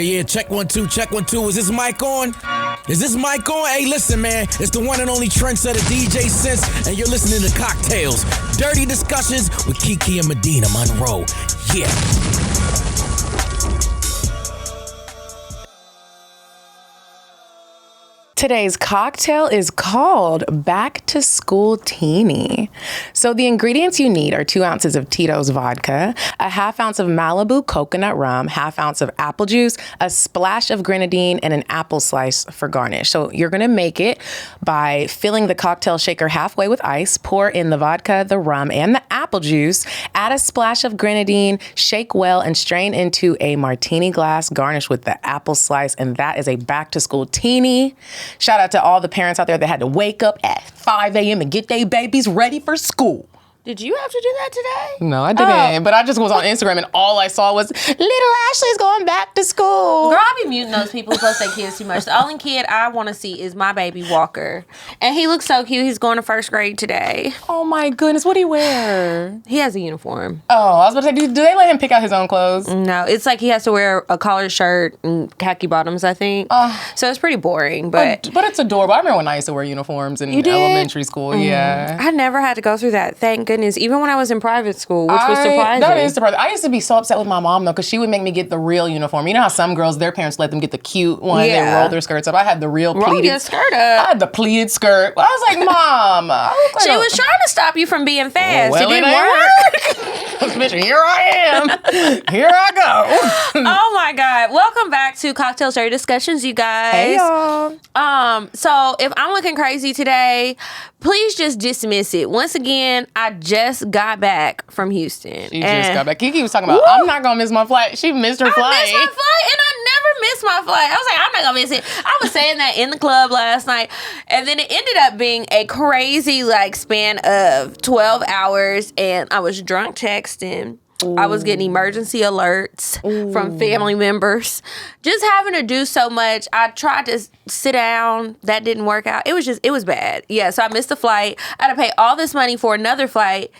Yeah, check 1 2, check 1 2. Is this mic on? Is this mic on? Hey, listen, man. It's the one and only trendsetter DJ Sense, and you're listening to CockTales. Dirty discussions with Kiki and Medinah Monroe. Yeah. Today's cocktail is called Back to School Teeny. So the ingredients you need are 2 ounces of Tito's vodka, a half ounce of Malibu coconut rum, half ounce of apple juice, a splash of grenadine, and an apple slice for garnish. So you're gonna make it by filling the cocktail shaker halfway with ice, pour in the vodka, the rum, and the apple juice, add a splash of grenadine, shake well, and strain into a martini glass, garnish with the apple slice, and that is a Back to School Teeny. Shout out to all the parents out there that had to wake up at 5 a.m. and get their babies ready for school. Did you have to do that today? No, I didn't. But I just was on Instagram and all I saw was, little Ashley's going back to school. Girl, I be muting those people who post their kids too much. The only kid I want to see is my baby Walker. And he looks so cute. He's going to first grade today. Oh my goodness. What do he wear? He has a uniform. Oh, I was about to say, do they let him pick out his own clothes? No, it's like he has to wear a collared shirt and khaki bottoms, I think. So it's pretty boring. But it's adorable. I remember when I used to wear uniforms in elementary school. Yeah. I never had to go through that. Thank goodness. Even when I was in private school, which was surprising. That is surprising. I used to be so upset with my mom, though, because she would make me get the real uniform. You know how some girls, their parents let them get the cute one. Yeah. They roll their skirts up. I had the real pleated. Roll your skirt up. I had the pleated skirt. I was like, Mom. She was trying to stop you from being fast. Well, it didn't work. Bitch, here I am. Here I go. Oh my God. Welcome back to CockTales Dirty Discussions, you guys. Hey, y'all. So if I'm looking crazy today, please just dismiss it. Once again, I just got back from Houston. She just got back. Kiki was talking about, I'm not going to miss my flight. She missed her flight. I missed my flight, and I never missed my flight. I was like, I'm not going to miss it. I was saying that in the club last night, and then it ended up being a crazy, span of 12 hours, and I was drunk texting. Ooh. I was getting emergency alerts from family members. Just having to do so much. I tried to sit down. That didn't work out. It was bad. Yeah, so I missed the flight. I had to pay all this money for another flight.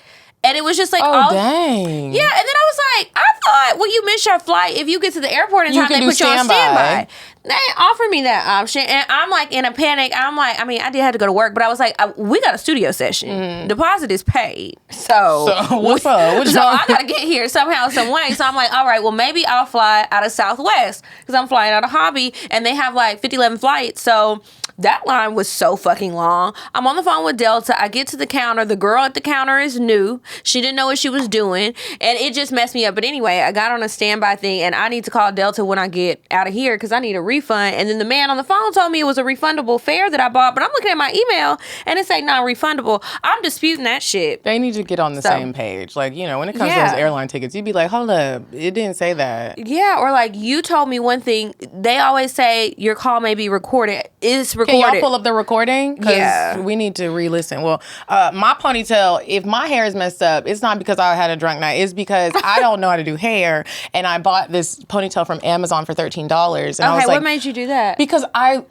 And it was just like, dang. Yeah, and then I was like, I thought, well, you miss your flight. If you get to the airport in time, they put you on standby. They didn't offer me that option. And I'm in a panic. I did have to go to work, but I was like, we got a studio session. Deposit is paid. So what's up? So I got to get here somehow, some way. So I'm like, all right, well, maybe I'll fly out of Southwest because I'm flying out of Hobby and they have 50-11 flights. So that line was so fucking long. I'm on the phone with Delta. I get to the counter. The girl at the counter is new. She didn't know what she was doing. And it just messed me up. But anyway, I got on a standby thing and I need to call Delta when I get out of here because I need a refund. And then the man on the phone told me it was a refundable fare that I bought. But I'm looking at my email and it's like non-refundable. I'm disputing that shit. They need to get on the same page. When it comes to those airline tickets, you'd be like, hold up, it didn't say that. Yeah, or you told me one thing. They always say your call may be recorded. It's recorded. Can y'all pull up the recording? Because we need to re-listen. Well, my ponytail, if my hair is messed up, it's not because I had a drunk night. It's because I don't know how to do hair. And I bought this ponytail from Amazon for $13. And I was like, what made you do that? Because I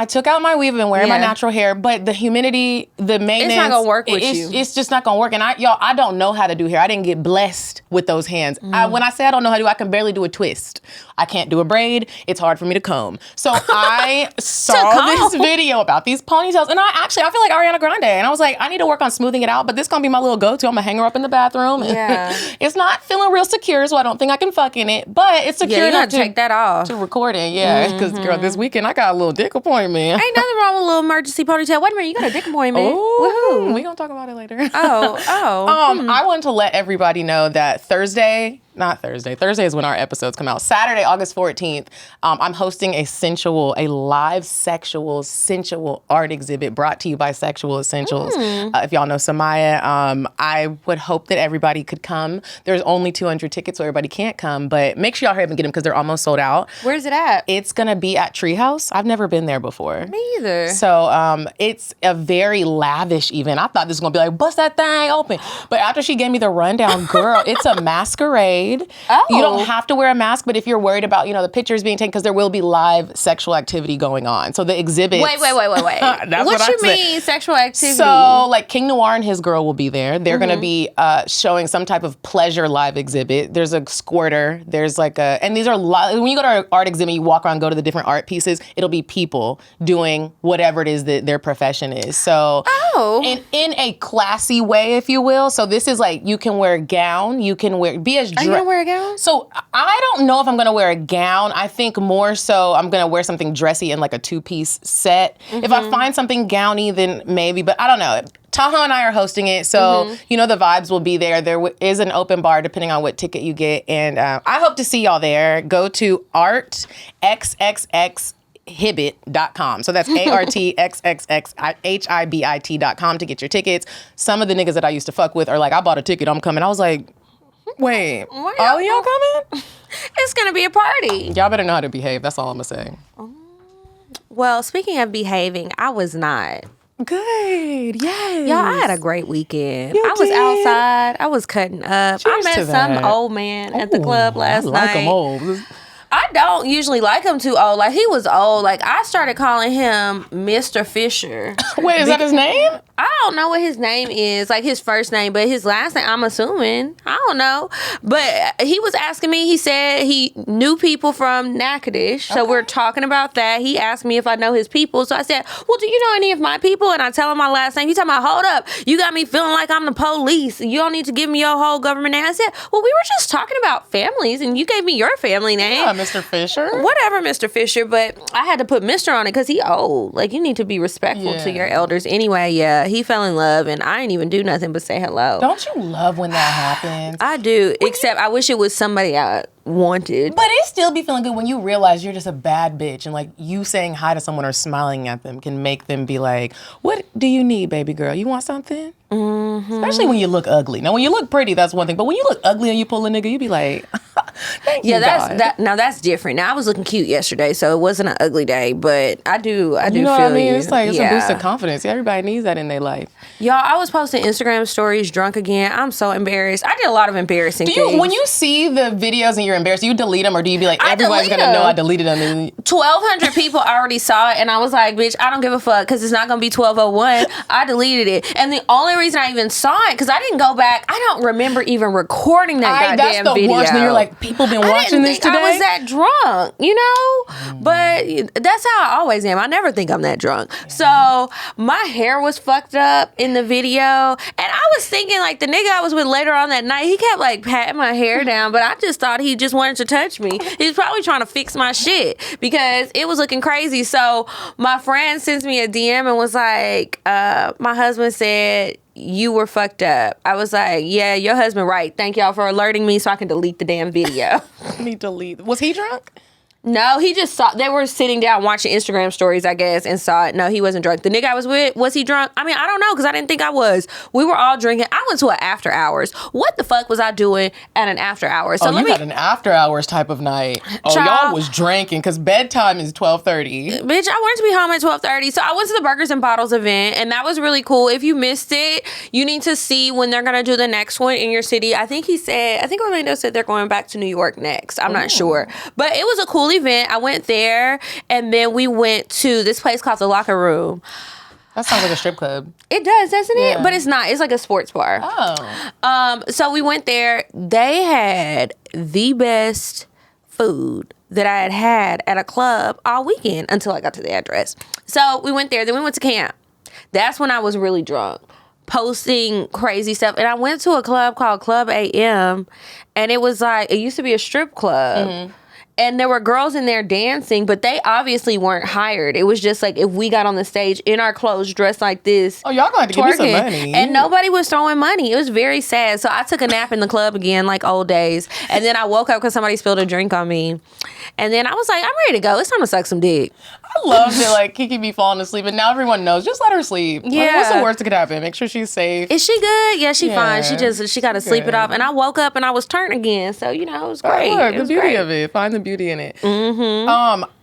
took out my weave and wearing my natural hair, but the humidity, the maintenance. It's not going to work with you. It's just not going to work. And I don't know how to do hair. I didn't get blessed with those hands. When I say I don't know how to do, I can barely do a twist. I can't do a braid. It's hard for me to comb. So I saw this video about these ponytails, and I feel like Ariana Grande, and I was like, I need to work on smoothing it out, but this is gonna be my little go-to. I'm gonna hang her up in the bathroom. Yeah. It's not feeling real secure, so I don't think I can fuck in it, but it's secure enough to take that off to record it. Yeah, because girl, this weekend I got a little dick appointment. Ain't nothing wrong with a little emergency ponytail. Wait a minute, you got a dick appointment. Woohoo! We gonna talk about it later. I wanted to let everybody know that Thursday is when our episodes come out. Saturday, August 14th, I'm hosting a live sensual art exhibit brought to you by Sexual Essentials. If y'all know Samaya, I would hope that everybody could come. There's only 200 tickets, so everybody can't come, but make sure y'all hurry up and get them because they're almost sold out. Where's it at? It's going to be at Treehouse. I've never been there before. Me either. So it's a very lavish event. I thought this was going to be like, bust that thing open. But after she gave me the rundown, girl, it's a masquerade. made. Oh. You don't have to wear a mask, but if you're worried about, the pictures being taken, because there will be live sexual activity going on. So the exhibits. Wait. That's what you I'm mean sexual activity? So like King Noir and his girl will be there. They're going to be showing some type of pleasure live exhibit. There's a squirter. There's like and these are when you go to an art exhibit, you walk around, go to the different art pieces. It'll be people doing whatever it is that their profession is. So in a classy way, if you will. So this is like you can wear a gown. You can be as. Are you gonna wear a gown? So I don't know if I'm gonna wear a gown. I think more so I'm gonna wear something dressy in like a 2-piece set. If I find something gowny, then maybe. But I don't know. Tahoe and I are hosting it, so the vibes will be there. There is an open bar depending on what ticket you get, and I hope to see y'all there. Go to artxxxhibit.com. So that's artxxxhibit.com to get your tickets. Some of the niggas that I used to fuck with are like, I bought a ticket, I'm coming. I was like, wait, all y'all coming? It's gonna be a party. Y'all better know how to behave. That's all I'm gonna say. Well, speaking of behaving, I was not. Good. Yes. Y'all, I had a great weekend. You I was did? outside. I was cutting up. Cheers I met to some that. old man at the club last I like night. them old. I don't usually like him too old. Like, he was old. Like, I started calling him Mr. Fisher. Wait, is that his name? I don't know what his name is, like his first name, but his last name, I'm assuming. I don't know. But he was asking me, he said he knew people from Natchitoches. So we're talking about that. He asked me if I know his people. So I said, well, do you know any of my people? And I tell him my last name. He talking about, hold up, you got me feeling like I'm the police. You don't need to give me your whole government name. I said, well, we were just talking about families and you gave me your family name. Yeah, Mr. Fisher. Whatever, Mr. Fisher, but I had to put Mr. on it because he old. Like, you need to be respectful to your elders. Anyway, yeah, he fell in love, and I ain't even do nothing but say hello. Don't you love when that happens? I do, except I wish it was somebody I wanted. But it still be feeling good when you realize you're just a bad bitch, and like you saying hi to someone or smiling at them can make them be like, what do you need, baby girl? You want something? Especially when you look ugly. Now, when you look pretty, that's one thing. But when you look ugly and you pull a nigga, you be like, thank you, God. Now that's different. Now I was looking cute yesterday, so it wasn't an ugly day. But I do You know feel what I mean? you. It's like, it's a boost of confidence. Everybody needs that in their life. Y'all, I was posting Instagram stories drunk again. I'm so embarrassed. I did a lot of embarrassing things. When you see the videos and you're embarrassed, do you delete them, or do you be like, everybody's gonna know I deleted them? 1,200 people already saw it, and I was like, bitch, I don't give a fuck, because it's not gonna be 1,201. I deleted it. And the only reason I even saw it, because I didn't go back, I don't remember even recording that goddamn video. That's the worst. And you're like, people been watching this today? I was that drunk, But that's how I always am. I never think I'm that drunk. So my hair was fucked up in the video, and I was thinking, like, the nigga I was with later on that night, he kept like patting my hair down, but I just thought he just wanted to touch me. He was probably trying to fix my shit because it was looking crazy. So my friend sends me a DM and was like, my husband said you were fucked up. I was like, yeah, your husband right. Thank y'all for alerting me so I can delete the damn video. Let me delete. Was he drunk? No, he just saw, they were sitting down watching Instagram stories, I guess, and saw it. No, he wasn't drunk. The nigga I was with, was he drunk? I mean, I don't know, because I didn't think I was. We were all drinking. I went to an after hours. What the fuck was I doing at an after hours? So you had an after hours type of night. Oh, y'all was drinking, because bedtime is 12:30. Bitch, I wanted to be home at 12:30. So I went to the Burgers and Bottles event, and that was really cool. If you missed it, you need to see when they're going to do the next one in your city. I think Orlando said they're going back to New York next. I'm not sure. But it was a cool event. I went there, and then we went to this place called the Locker Room. That sounds like a strip club. It does, doesn't it? But it's not. It's like a sports bar. Oh. So we went there. They had the best food that I had at a club all weekend until I got to the address. So we went there. Then we went to camp. That's when I was really drunk, posting crazy stuff. And I went to a club called Club AM, and it was like, it used to be a strip club. And there were girls in there dancing, but they obviously weren't hired. It was just like, if we got on the stage in our clothes, dressed like this. Oh, y'all going to give me some money. And nobody was throwing money. It was very sad. So I took a nap in the club again, like old days. And then I woke up because somebody spilled a drink on me. And then I was like, I'm ready to go. It's time to suck some dick. I love that, like, Kiki be falling asleep, and now everyone knows. Just let her sleep. Yeah. Like, what's the worst that could happen? Make sure she's safe. Is she good? Yeah, she fine. She got to sleep it off. And I woke up and I was turned again. So, it was great. Look, the beauty of it. Find the beauty in it.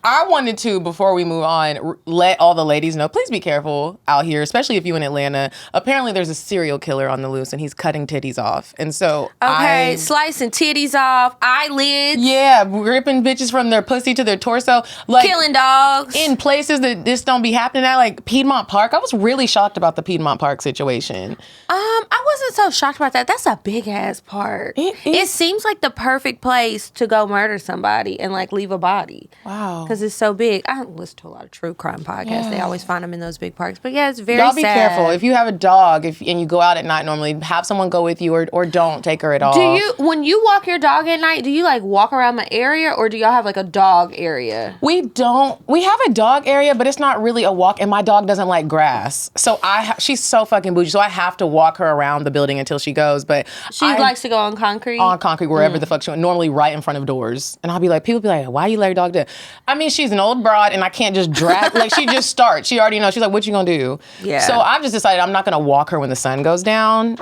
I wanted to, before we move on, let all the ladies know, please be careful out here, especially if you're in Atlanta. Apparently, there's a serial killer on the loose, and he's cutting titties off. And so slicing titties off, eyelids. Yeah, ripping bitches from their pussy to their torso. Like, killing dogs. In places that this don't be happening at, like Piedmont Park. I was really shocked about the Piedmont Park situation. I wasn't so shocked about that. That's a big-ass park. It seems like the perfect place to go murder somebody and, like, leave a body. Wow. Because it's so big. I listen to a lot of true crime podcasts. Yeah. They always find them in those big parks. But yeah, it's very sad. Y'all be careful. If you have a dog and you go out at night normally, have someone go with you or don't take her at all. When you walk your dog at night, do you like walk around the area or do y'all have like a dog area? We don't. We have a dog area, but it's not really a walk. And my dog doesn't like grass. So she's so fucking bougie. So I have to walk her around the building until she goes. But she likes to go on concrete? On concrete, wherever the fuck she went. Normally right in front of doors. And I'll be like, people be like, why you let your dog do it? I mean, she's an old broad and I can't just drag. Like, she just starts. She already knows. She's like, what you gonna do? Yeah. So I've just decided I'm not gonna walk her when the sun goes down,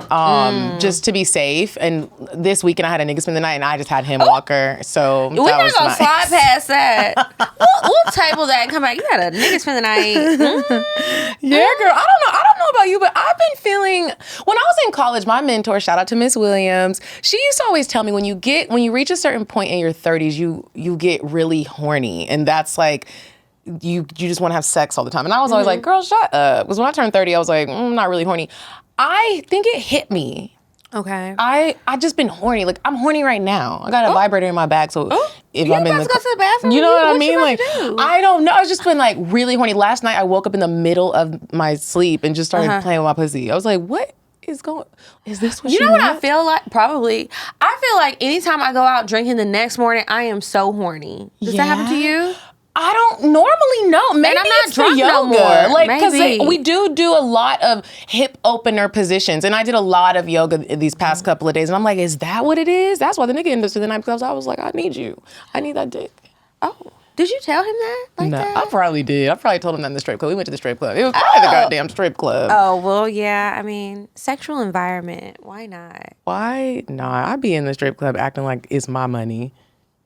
just to be safe. And this weekend I had a nigga spend the night and I just had him walk her. So we're not gonna slide past that. we'll table that and come back. You had a nigga spend the night. Yeah, girl. I don't know about you, but I've been feeling, when I was in college, my mentor, shout out to Miss Williams, she used to always tell me when you reach a certain point in your 30s, you get really horny. And that's like, you just want to have sex all the time. And I was always like, girl, shut up. Because when I turned 30, I was like, I'm not really horny. I think it hit me. Okay. I just been horny. Like, I'm horny right now. I got a vibrator in my bag, so if you I'm in to go to the bathroom? You know what I mean? Like, do? I don't know. I've just been like really horny. Last night I woke up in the middle of my sleep and just started playing with my pussy. I was like, what is this what you know what I feel like? Probably. I feel like anytime I go out drinking the next morning, I am so horny. Does that happen to you? I don't normally know. Maybe I'm not it's drunk the yoga. No more. Like, because we do a lot of hip opener positions, and I did a lot of yoga these past couple of days, and I'm like, is that what it is? That's why the nigga ended up the night, because I was like, I need you. I need that dick. Oh. Did you tell him that? No, I probably did. I probably told him that in the strip club. We went to the strip club. It was probably the goddamn strip club. Oh, well, yeah. I mean, sexual environment. Why not? Why not? I'd be in the strip club acting like it's my money.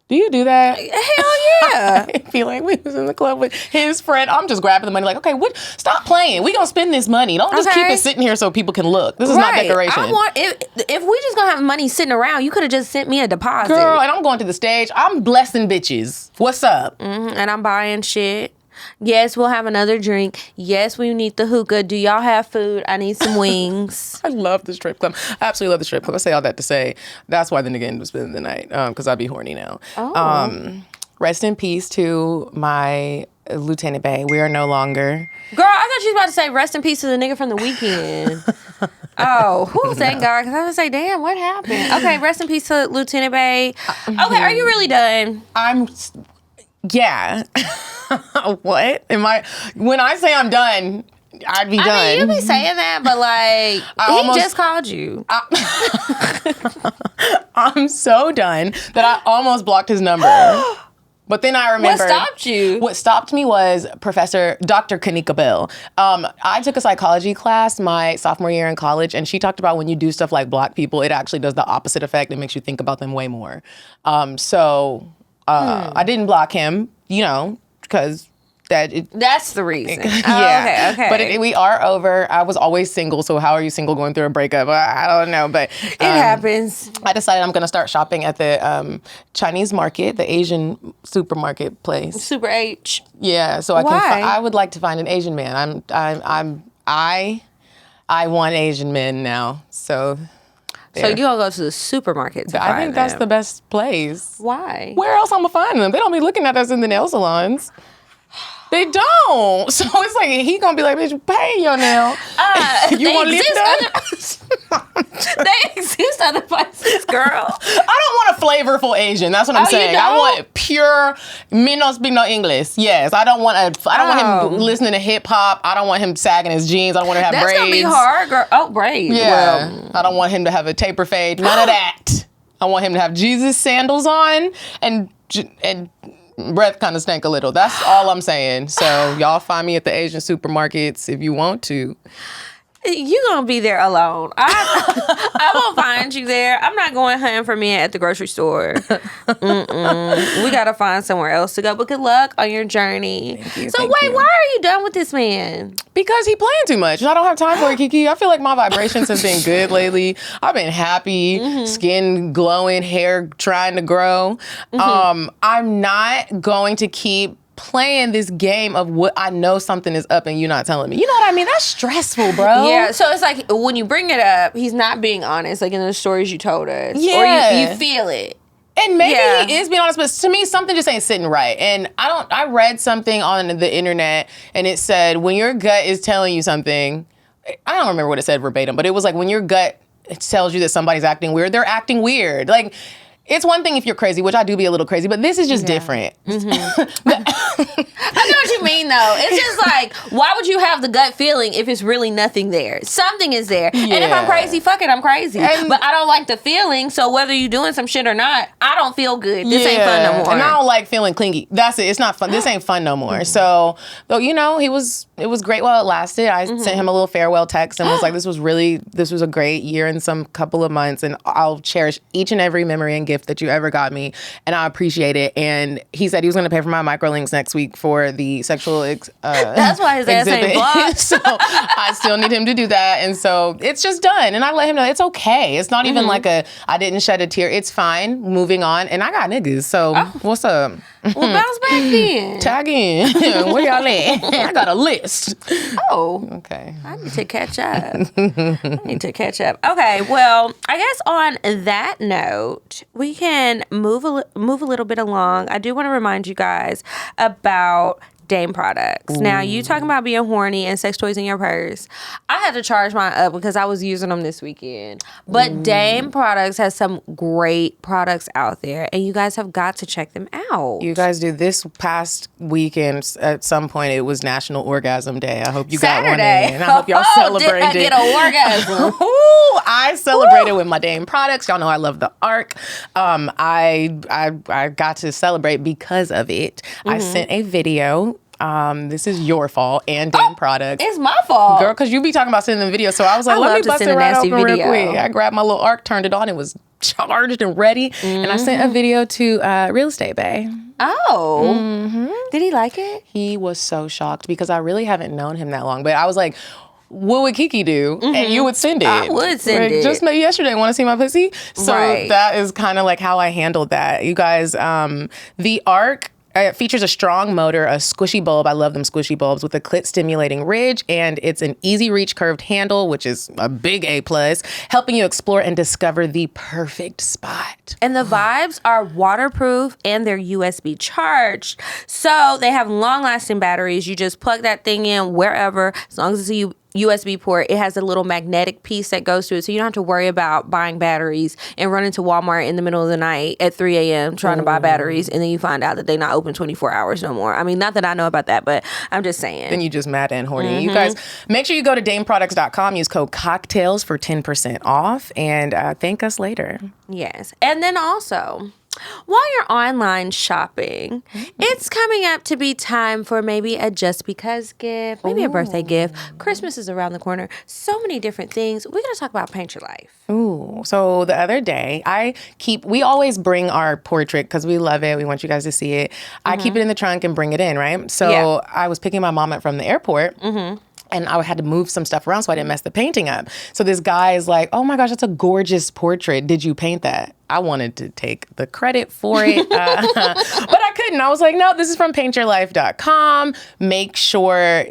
Do you do that? Hell yeah. I feel like we was in the club with his friend. I'm just grabbing the money like, okay, stop playing. We gonna spend this money. Don't just keep it sitting here so people can look. This is not decoration. If we just gonna have money sitting around, you could have just sent me a deposit. Girl, and I'm going to the stage. I'm blessing bitches. What's up? And I'm buying shit. Yes, we'll have another drink. Yes, we need the hookah. Do y'all have food? I need some wings. I love the strip club. I absolutely love the strip club. I say all that to say that's why the nigga ended up spending the night, because I'd be horny now. Rest in peace to my Lieutenant Bay. We are no longer. Girl, I thought you was about to say rest in peace to the nigga from the weekend. Thank God. Because I was going to say, damn, what happened? Okay, rest in peace to Lieutenant Bay. Okay, are you really done? Yeah. What? When I say I'm done, I'd be done. I mean, you be saying that, but like, he just called you. I'm so done that I almost blocked his number. But then I remember. What stopped you? What stopped me was Dr. Kanika Bell. I took a psychology class my sophomore year in college, and she talked about when you do stuff like block people, it actually does the opposite effect. It makes you think about them way more. I didn't block him, because that's the reason. Yeah. Okay. But we are over. I was always single, so how are you single going through a breakup? I don't know, but it happens. I decided I'm going to start shopping at the Chinese market, the Asian supermarket place. Super H. Yeah, so I would like to find an Asian man. I want Asian men now. So So you gonna go to the supermarket to I think that's the best place. Why? Where else I'm gonna find them? They don't be looking at us in the nail salons. They don't. So it's like he gonna be like, bitch, pay your nail. You want to live They exist other places, girl. I don't want a flavorful Asian. That's what I'm saying. I want pure, me no speak no English. Yes, I don't want him listening to hip hop. I don't want him sagging his jeans. I don't want him to have braids. That's gonna be hard, girl. Oh, braids. Yeah. Well, I don't want him to have a taper fade. None of that. I want him to have Jesus sandals on and breath kind of stank a little. That's all I'm saying. So y'all find me at the Asian supermarkets if you want to. You gonna be there alone. I won't find you there. I'm not going hunting for men at the grocery store. We gotta find somewhere else to go. But good luck on your journey. Thank you. Why are you done with this man? Because he playing too much. I don't have time for it, Kiki. I feel like my vibrations have been good lately. I've been happy, skin glowing, hair trying to grow. I'm not going to keep playing this game of what I know something is up and you not telling me. You know what I mean? That's stressful, bro. Yeah, so it's like when you bring it up, he's not being honest, like in the stories you told us. Yeah. Or you feel it. And maybe he is being honest, but to me, something just ain't sitting right. And I read something on the internet and it said, when your gut is telling you something, I don't remember what it said verbatim, but it was like when your gut tells you that somebody's acting weird, they're acting weird. Like, it's one thing if you're crazy, which I do be a little crazy, but this is just different. I know what you mean, though. It's just like, why would you have the gut feeling if it's really nothing there? Something is there. Yeah. And if I'm crazy, fuck it, I'm crazy. But I don't like the feeling, so whether you're doing some shit or not, I don't feel good. This ain't fun no more. And I don't like feeling clingy. That's it. It's not fun. This ain't fun no more. So, though, you know, it was great while it lasted. I sent him a little farewell text and was like, this was a great year and some couple of months, and I'll cherish each and every memory and gift that you ever got me, and I appreciate it. And he said he was going to pay for my microlinks next week for the sexual that's why his ass ain't blocked. So I still need him to do that, and so it's just done. And I let him know it's okay. It's not even like I didn't shed a tear. It's fine. Moving on. And I got niggas. So what's up? Well, bounce back then. Tag in. Where y'all at? I got a list. Oh. Okay. I need to catch up. Okay, well, I guess on that note, we can move a little bit along. I do want to remind you guys about Dame products. Ooh. Now, you talking about being horny and sex toys in your purse. I had to charge mine up because I was using them this weekend. But Dame products has some great products out there, and you guys have got to check them out. You guys do. This past weekend, at some point, it was National Orgasm Day. I hope you got one in. I hope y'all celebrated. Did I get an orgasm? I celebrated with my Dame products. Y'all know I love the ARC. I got to celebrate because of it. I sent a video. This is your fault and Dame products. It's my fault. Girl, because you be talking about sending the video. So I was like, let me bust it right open real quick. I grabbed my little ARC, turned it on. It was charged and ready. And I sent a video to Real Estate Bay. Oh. Did he like it? He was so shocked because I really haven't known him that long. But I was like, what would Kiki do? And you would send it. I would send it. Just yesterday, want to see my pussy? So that is kind of like how I handled that. You guys, the ARC, it features a strong motor, a squishy bulb. I love them squishy bulbs with a clit stimulating ridge, and it's an easy reach curved handle, which is a big A+, helping you explore and discover the perfect spot. And the vibes are waterproof and they're USB charged. So they have long lasting batteries. You just plug that thing in wherever, as long as it's a USB port. It has a little magnetic piece that goes to it, so you don't have to worry about buying batteries and running to Walmart in the middle of the night at 3 a.m. trying to buy batteries, and then you find out that they're not open 24 hours no more. I mean, not that I know about that, but I'm just saying. Then you just mad and horny. You guys, make sure you go to dameproducts.com, use code CockTales for 10% off, and thank us later. Yes. And then also, while you're online shopping, it's coming up to be time for maybe a just because gift, maybe a birthday gift. Christmas is around the corner. So many different things. We're going to talk about Paint Your Life. Ooh, so the other day, we always bring our portrait because we love it. We want you guys to see it. I keep it in the trunk and bring it in, right? So I was picking my mom up from the airport. And I had to move some stuff around so I didn't mess the painting up. So this guy is like, oh my gosh, that's a gorgeous portrait. Did you paint that? I wanted to take the credit for it, but I couldn't. I was like, no, this is from paintyourlife.com. Make sure,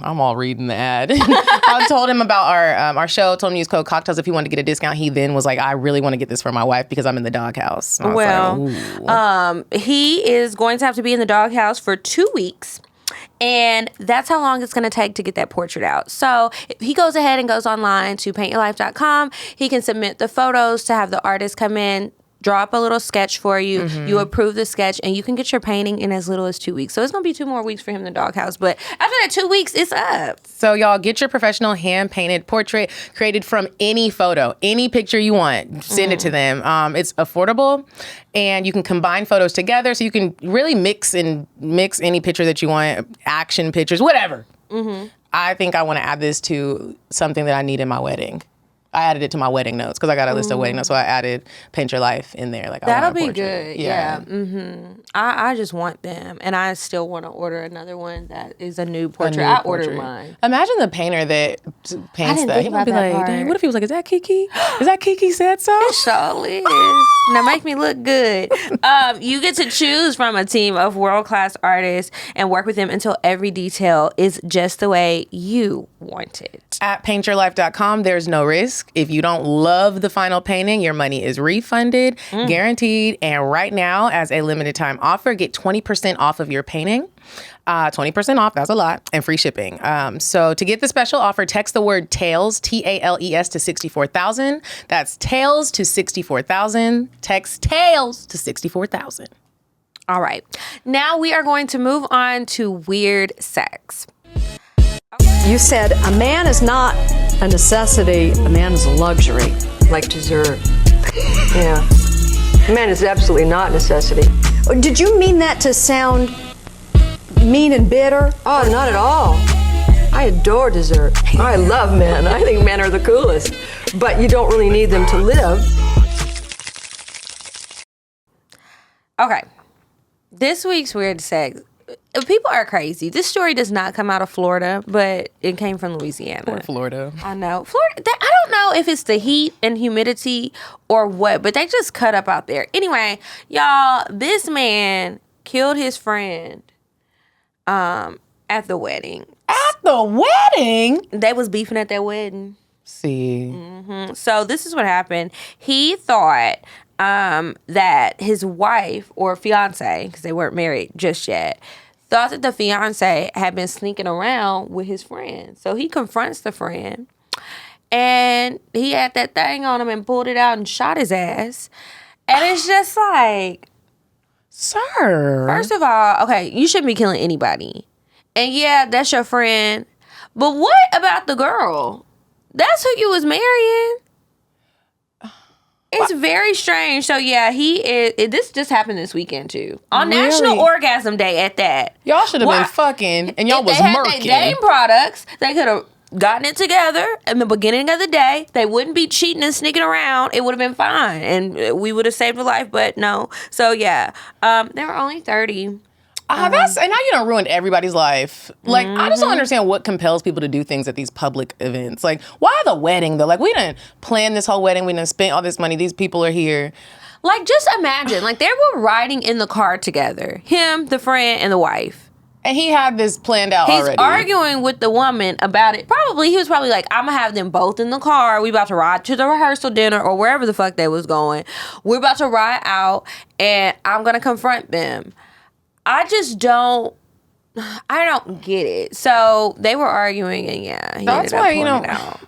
I'm all reading the ad. I told him about our show, told him to use code CockTales if he wanted to get a discount. He then was like, I really want to get this for my wife because I'm in the doghouse. Well, he is going to have to be in the doghouse for 2 weeks. And that's how long it's going to take to get that portrait out. So if he goes ahead and goes online to paintyourlife.com, he can submit the photos to have the artist come in, draw up a little sketch for you. You approve the sketch, and you can get your painting in as little as 2 weeks. So it's going to be 2 more weeks for him in the doghouse. But after that 2 weeks, it's up. So y'all get your professional hand-painted portrait created from any photo, any picture you want. Send it to them. It's affordable, and you can combine photos together. So you can really mix any picture that you want, action pictures, whatever. I think I want to add this to something that I need in my wedding. I added it to my wedding notes because I got a list of wedding notes, so I added Paint Your Life in there. Like, that'll I want a be portrait. good. Yeah. Mm-hmm. I just want them, and I still want to order another one that is a new portrait. I ordered mine. Imagine the painter that paints that. He would be like, part. dang, what if he was like, is that Kiki? Is that Kiki said so? It surely is. Now make me look good. You get to choose from a team of world-class artists and work with them until every detail is just the way you want it. At paintyourlife.com, there's no risk. If you don't love the final painting, your money is refunded, guaranteed. And right now, as a limited time offer, get 20% off of your painting. 20% off, that's a lot, and free shipping. So to get the special offer, text the word TALES, TALES to 64,000. That's TALES to 64,000. Text TALES to 64,000. All right. Now we are going to move on to weird sex. You said a man is not a necessity, a man is a luxury. Like dessert. Yeah. A man is absolutely not a necessity. Did you mean that to sound mean and bitter? Oh, not at all. I adore dessert. I love men. I think men are the coolest. But you don't really need them to live. Okay. This week's weird sex. People are crazy. This story does not come out of Florida, but it came from Louisiana. Or Florida. I know. Florida, I don't know if it's the heat and humidity or what, but they just cut up out there. Anyway, y'all, this man killed his friend at the wedding. At the wedding? They was beefing at their wedding. See. Mm-hmm. So this is what happened. He thought that his wife or fiance, because they weren't married just yet, thought that the fiance had been sneaking around with his friend. So he confronts the friend, and he had that thing on him and pulled it out and shot his ass. And it's just like, sir. First of all, okay, you shouldn't be killing anybody. And yeah, that's your friend. But what about the girl? That's who you was marrying. It's very strange. So yeah, this just happened this weekend too. On Really? National Orgasm Day at that. Y'all should have been fucking and y'all was murking. murking. They had their game products. They could have gotten it together in the beginning of the day. They wouldn't be cheating and sneaking around. It would have been fine. And we would have saved a life, but no. So yeah, they were only 30. And now you done ruined everybody's life. Like, I just don't understand what compels people to do things at these public events. Like, why the wedding though? Like, we done planned this whole wedding. We done spent all this money. These people are here. Like, just imagine, like they were riding in the car together. Him, the friend, and the wife. And he had this planned out already. He's arguing with the woman about it. He was probably like, I'm gonna have them both in the car. We about to ride to the rehearsal dinner or wherever the fuck they was going. We're about to ride out and I'm gonna confront them. I don't get it. So they were arguing and yeah, he that's ended up why, pulling it out.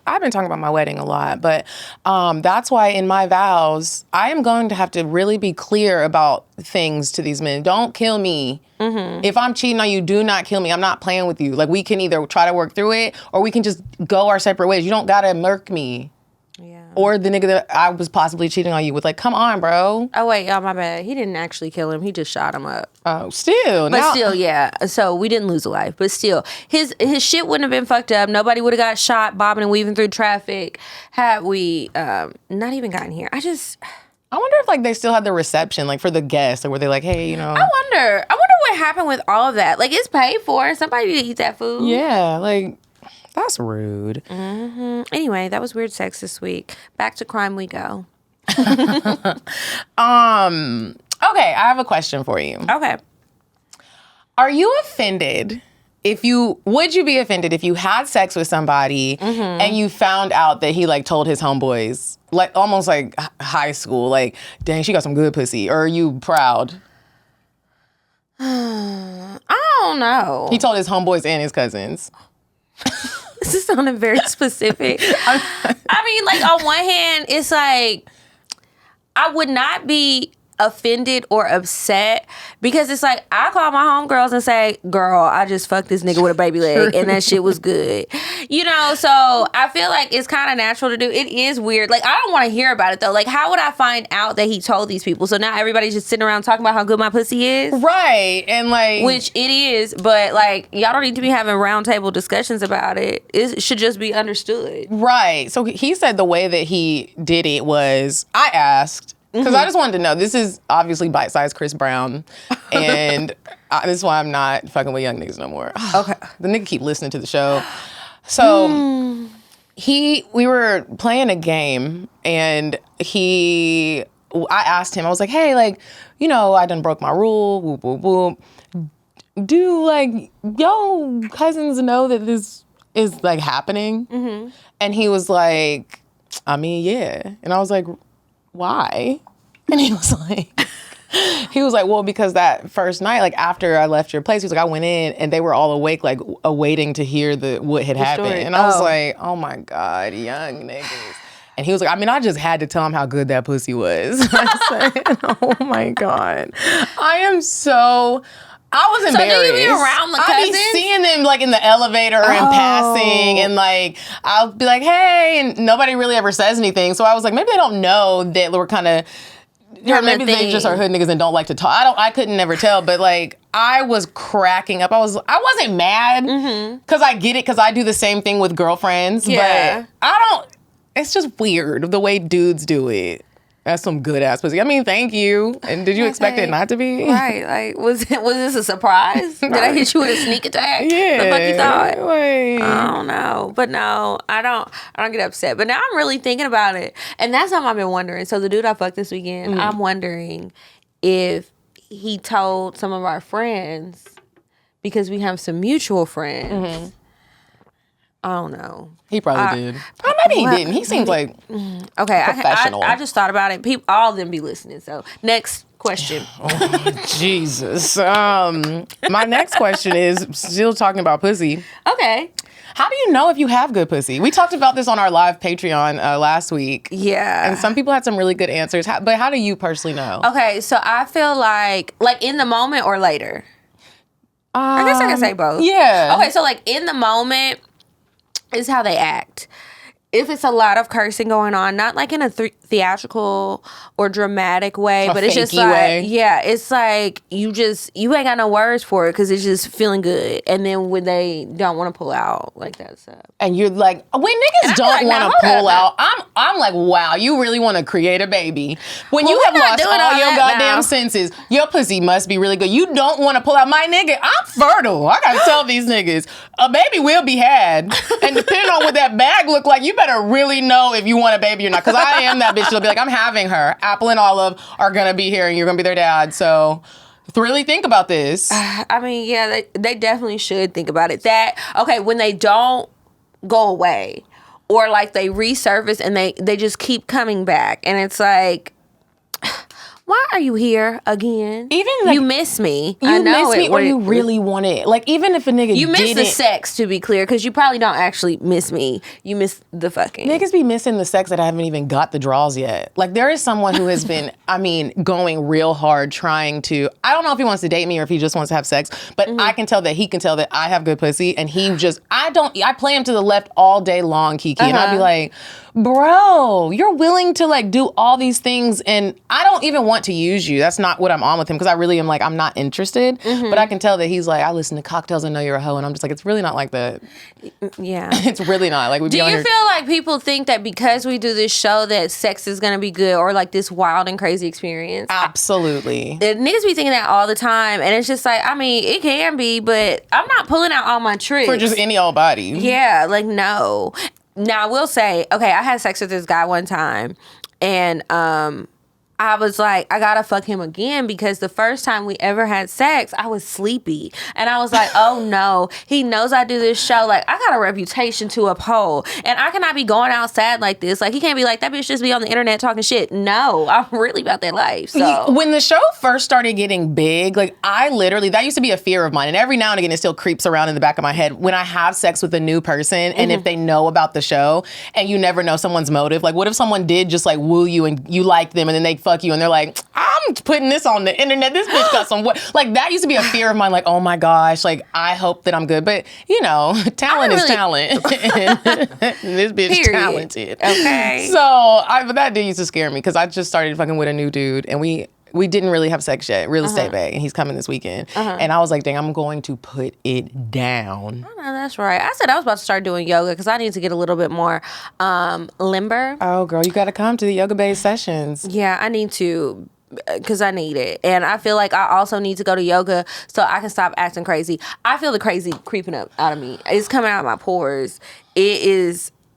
I've been talking about my wedding a lot, but that's why in my vows, I am going to have to really be clear about things to these men. Don't kill me. Mm-hmm. If I'm cheating on you, do not kill me. I'm not playing with you. Like, we can either try to work through it or we can just go our separate ways. You don't gotta murk me. Yeah. Or the nigga that I was possibly cheating on you with. Like, come on, bro. Oh, wait, my bad. He didn't actually kill him. He just shot him up. Oh, still. But still, yeah. So we didn't lose a life. But still, his shit wouldn't have been fucked up. Nobody would have got shot bobbing and weaving through traffic had we not even gotten here. I wonder if, like, they still had the reception, like, for the guests. Or were they like, hey, you know. I wonder what happened with all of that. Like, it's paid for. Somebody need to eat that food. Yeah, like, that's rude. Mm-hmm. Anyway, that was weird sex this week. Back to crime we go. Okay, I have a question for you. Okay. Are you offended would you be offended if you had sex with somebody and you found out that he like told his homeboys, like almost like high school, like, dang, she got some good pussy, or are you proud? I don't know. He told his homeboys and his cousins. This is sounding very specific. I mean, like, on one hand, it's like, I would not be offended or upset because it's like I call my homegirls and say, girl, I just fucked this nigga with a baby leg and that shit was good. You know, so I feel like it's kind of natural to do. It is weird. Like, I don't want to hear about it though. Like, how would I find out that he told these people? So now everybody's just sitting around talking about how good my pussy is. Right. And like, which it is, but like, y'all don't need to be having roundtable discussions about it. It should just be understood. Right. So he said the way that he did it was, I asked, because I just wanted to know, this is obviously bite-sized Chris Brown, and this is why I'm not fucking with young niggas no more. Okay. The nigga keep listening to the show. So we were playing a game, and I asked him, I was like, hey, like, you know, I done broke my rule, whoop, whoop, whoop. Do, like, yo cousins know that this is, like, happening? And he was like, I mean, yeah. And I was like, why? And he was like, well, because that first night, like after I left your place, he was like, I went in and they were all awake, like awaiting to hear what had happened. Story. And I was like, oh my God, young niggas. And he was like, I mean, I just had to tell him how good that pussy was. I said, oh my God. I was embarrassed. So do you be around the cousins? I be seeing them like in the elevator and passing, and like I'll be like, hey, and nobody really ever says anything. So I was like, maybe they don't know that we're kind of, or maybe they just are hood niggas and don't like to talk. I couldn't never tell, but like I was cracking up. I wasn't mad because I get it, because I do the same thing with girlfriends. Yeah. But it's just weird the way dudes do it. That's some good ass pussy. I mean, thank you. And did you expect it not to be? Right. Like, was this a surprise? Did I hit you with a sneak attack? Yeah. The fuck you thought? Like, I don't know. But no, I don't get upset. But now I'm really thinking about it. And that's something I've been wondering. So the dude I fucked this weekend, I'm wondering if he told some of our friends, because we have some mutual friends. I don't know. He probably did. Or maybe he didn't. He seems like professional. I just thought about it. All of them be listening. So next question. Jesus. My next question is still talking about pussy. Okay. How do you know if you have good pussy? We talked about this on our live Patreon last week. Yeah. And some people had some really good answers. But how do you personally know? Okay, so I feel like in the moment or later? I guess I can say both. Yeah. Okay, so like in the moment is how they act. If it's a lot of cursing going on, not like in a theatrical or dramatic way, but it's just like, way. yeah, it's like you ain't got no words for it because it's just feeling good. And then when they don't want to pull out, like that's and you're like, when niggas don't want to pull out, I'm like, wow, you really want to create a baby. When you have lost all your goddamn senses, your pussy must be really good. You don't want to pull out. My nigga, I'm fertile. I gotta tell these niggas, a baby will be had. And depending on what that bag look like, you better really know if you want a baby or not. Because I am that bitch that'll be like, I'm having her. Apple and Olive are gonna be here and you're gonna be their dad. So really think about this. I mean, yeah, they definitely should think about it. Okay, when they don't go away or like they resurface and they just keep coming back and it's like, why are you here again? Even like, you miss me. You miss me, or you really want it. Like, even if a nigga you miss the sex, to be clear, because you probably don't actually miss me. You miss the fucking. Niggas be missing the sex that I haven't even got the draws yet. Like, there is someone who has been, going real hard trying to. I don't know if he wants to date me or if he just wants to have sex, but I can tell that he can tell that I have good pussy, and he just. I play him to the left all day long, Kiki, and I'd be like, bro, you're willing to like do all these things, and I don't even want to use you. That's not what I'm on with him, because I really am like, I'm not interested. But I can tell that he's like, I listen to CockTales, I know you're a hoe, and I'm just like, it's really not like that. Yeah. It's really not. Like, do you feel like people think that because we do this show that sex is gonna be good or like this wild and crazy experience? Absolutely. Niggas be thinking that all the time, and it's just like, I mean, it can be, but I'm not pulling out all my tricks. For just any old body. Yeah, like, no. Now, I will say, okay, I had sex with this guy one time, and I was like, I gotta fuck him again, because the first time we ever had sex, I was sleepy. And I was like, oh no, he knows I do this show. Like, I got a reputation to uphold. And I cannot be going outside like this. Like, he can't be like, that bitch just be on the internet talking shit. No, I'm really about that life. So when the show first started getting big, like, that used to be a fear of mine. And every now and again, it still creeps around in the back of my head. When I have sex with a new person, and if they know about the show, and you never know someone's motive, like, what if someone did just like woo you and you like them, and then they fuck you, and they're like, I'm putting this on the internet. This bitch got some like that used to be a fear of mine. Like, oh my gosh, like I hope that I'm good, but you know, talent is talent. This bitch talented. Okay. So but that did used to scare me because I just started fucking with a new dude, and we didn't really have sex yet. Real estate bag, and he's coming this weekend. And I was like, dang, I'm going to put it down. Oh, no, that's right. I said I was about to start doing yoga because I need to get a little bit more limber. Oh, girl, you got to come to the yoga-based sessions. Yeah, I need to because I need it. And I feel like I also need to go to yoga so I can stop acting crazy. I feel the crazy creeping up out of me. It's coming out of my pores.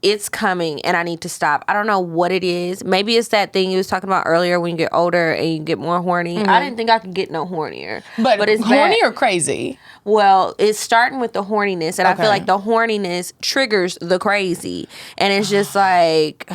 It's coming, and I need to stop. I don't know what it is. Maybe it's that thing you was talking about earlier when you get older and you get more horny. I didn't think I could get no hornier. But it's horny bad. or crazy? Well, it's starting with the horniness, and I feel like the horniness triggers the crazy. And it's just like,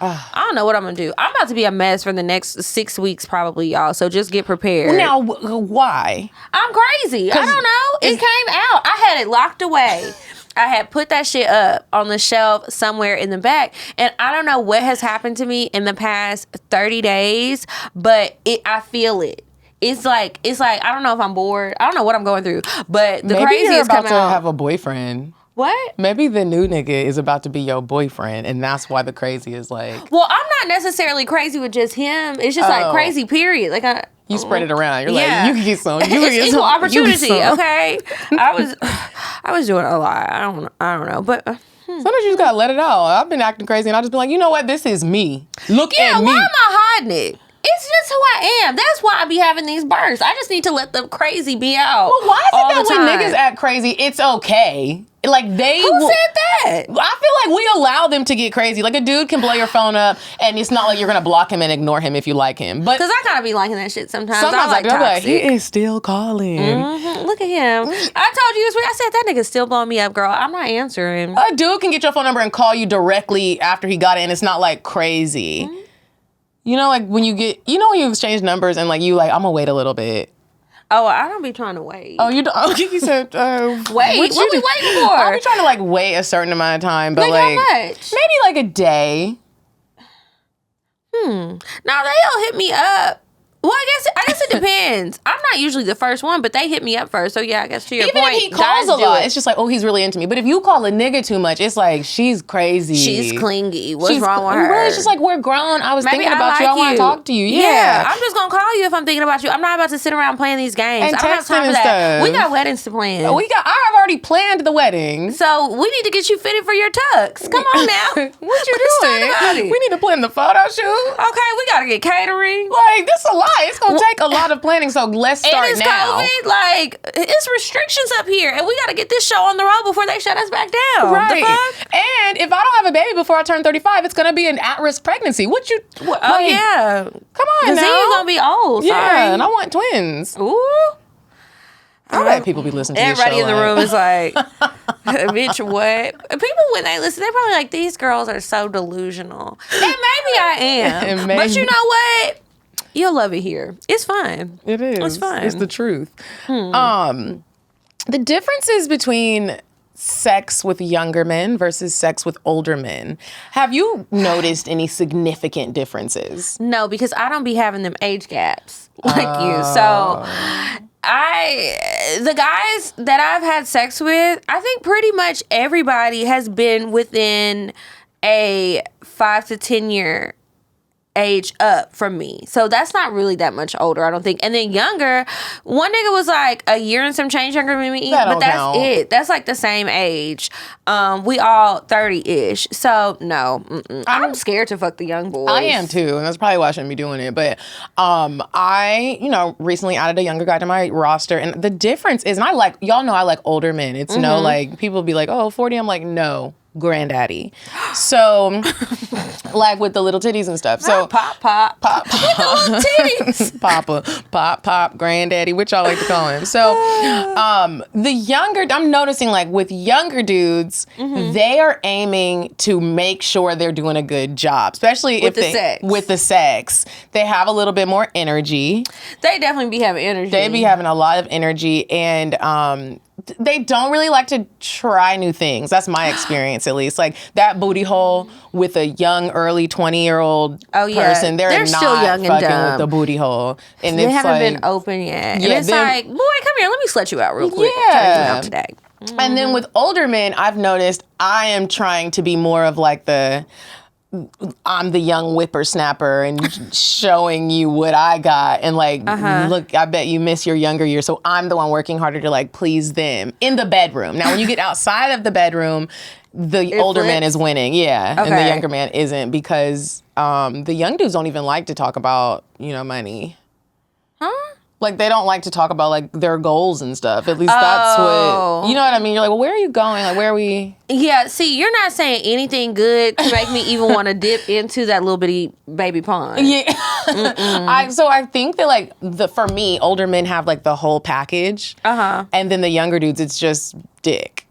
I don't know what I'm going to do. I'm about to be a mess for the next 6 weeks probably, y'all. So just get prepared. Now, why? I'm crazy. I don't know. It came out. I had it locked away. I had put that shit up on the shelf somewhere in the back, and I don't know what has happened to me in the past 30 days, but I feel it. It's like I don't know if I'm bored. I don't know what I'm going through, but the crazy is coming out. Maybe you're about to have a boyfriend. What? Maybe the new nigga is about to be your boyfriend, and that's why the crazy is like. Well, I'm not necessarily crazy with just him. It's just like crazy, period. Like you spread it around. You're like, you can get some. You can get equal some. Opportunity, okay? I was doing a lot. I don't know, but. Sometimes you just gotta let it out. I've been acting crazy, and I'll just be like, you know what? This is me. Look at me. Why am I hiding it? It's just who I am. That's why I be having these bursts. I just need to let the crazy be out. Well, why is it that when time? niggas act crazy, it's okay? Like Who said that? I feel like we allow them to get crazy. Like a dude can blow your phone up, and it's not like you're gonna block him and ignore him if you like him. But because I gotta be liking that shit sometimes. Sometimes I'm like he is still calling. Mm-hmm. Look at him. I told you this week. I said that nigga's still blowing me up, girl. I'm not answering. A dude can get your phone number and call you directly after he got it, and it's not like crazy. Mm-hmm. You know, like when you exchange numbers and like I'm gonna wait a little bit. Oh, I don't be trying to wait. Oh, you don't? Oh, Kiki said, wait. What we waiting for? I'll be trying to like wait a certain amount of time, but like how much? Maybe like a day. Now they'll hit me up. Well, I guess it depends. I'm not usually the first one, but they hit me up first. So yeah, I guess to your point, even if he calls a lot, it's just like, oh, he's really into me. But if you call a nigga too much, it's like she's crazy. She's clingy. What's wrong with her? Really, it's just like we're grown. I was thinking about you. I want to talk to you. Yeah, I'm just gonna call you if I'm thinking about you. I'm not about to sit around playing these games. And I don't have time for that. We got weddings to plan. I have already planned the wedding. So we need to get you fitted for your tux. Come on now. What you doing? About it. We need to plan the photo shoot. Okay, we gotta get catering. Like this a lot. It's gonna take a lot of planning, so let's start and it's now. COVID, like it's restrictions up here, and we got to get this show on the road before they shut us back down. Right. And if I don't have a baby before I turn 35, it's gonna be an at-risk pregnancy. Yeah. Come on now. Then you're gonna be old. Yeah, sorry. and I want twins. Ooh. I bet people be listening to this show. Everybody in the room is like, bitch, what? People, when they listen, they're probably like, these girls are so delusional. And maybe I am. But you know what? You'll love it here. It's fine. It is. It's fine. It's the truth. The differences between sex with younger men versus sex with older men. Have you noticed any significant differences? No, because I don't be having them age gaps like you. So the guys that I've had sex with, I think pretty much everybody has been within a 5 to 10 year age up from me. So that's not really that much older, I don't think. And then younger, one nigga was like a year and some change younger than me, but that's it. That's like the same age. We all 30-ish. So no, I'm scared to fuck the young boys. I am too, and that's probably why I shouldn't be doing it. But I, recently added a younger guy to my roster, and the difference is, and I like older men. It's no, like, people be like, oh, 40. I'm like, no. Granddaddy. So like with the little titties and stuff. So pop with the little titties. Pop, granddaddy, which y'all like to call him. So the younger, I'm noticing like with younger dudes, they are aiming to make sure they're doing a good job, especially with the sex. They have a little bit more energy. They definitely be having energy. They be having a lot of energy, and they don't really like to try new things. That's my experience, at least. Like that booty hole with a young, early 20-year-old person, they're not still young and fucking dumb. with the booty hole. And They it's haven't like, been open yet. Yeah, And it's like, boy, come here, let me slut you out real quick. Try to get out today. And then with older men, I've noticed I am trying to be more of like I'm the young whippersnapper and showing you what I got. And like, look, I bet you miss your younger years. So I'm the one working harder to like please them in the bedroom. Now, when you get outside of the bedroom, the older man is winning. Yeah. And the younger man isn't, because the young dudes don't even like to talk about, money. Huh? Like, they don't like to talk about, like, their goals and stuff. At least that's what, you know what I mean? You're like, well, where are you going? Like, where are we? Yeah, see, you're not saying anything good to make me even want to dip into that little bitty baby pond. Yeah. So I think that, like, for me, older men have, like, the whole package. And then the younger dudes, it's just dick.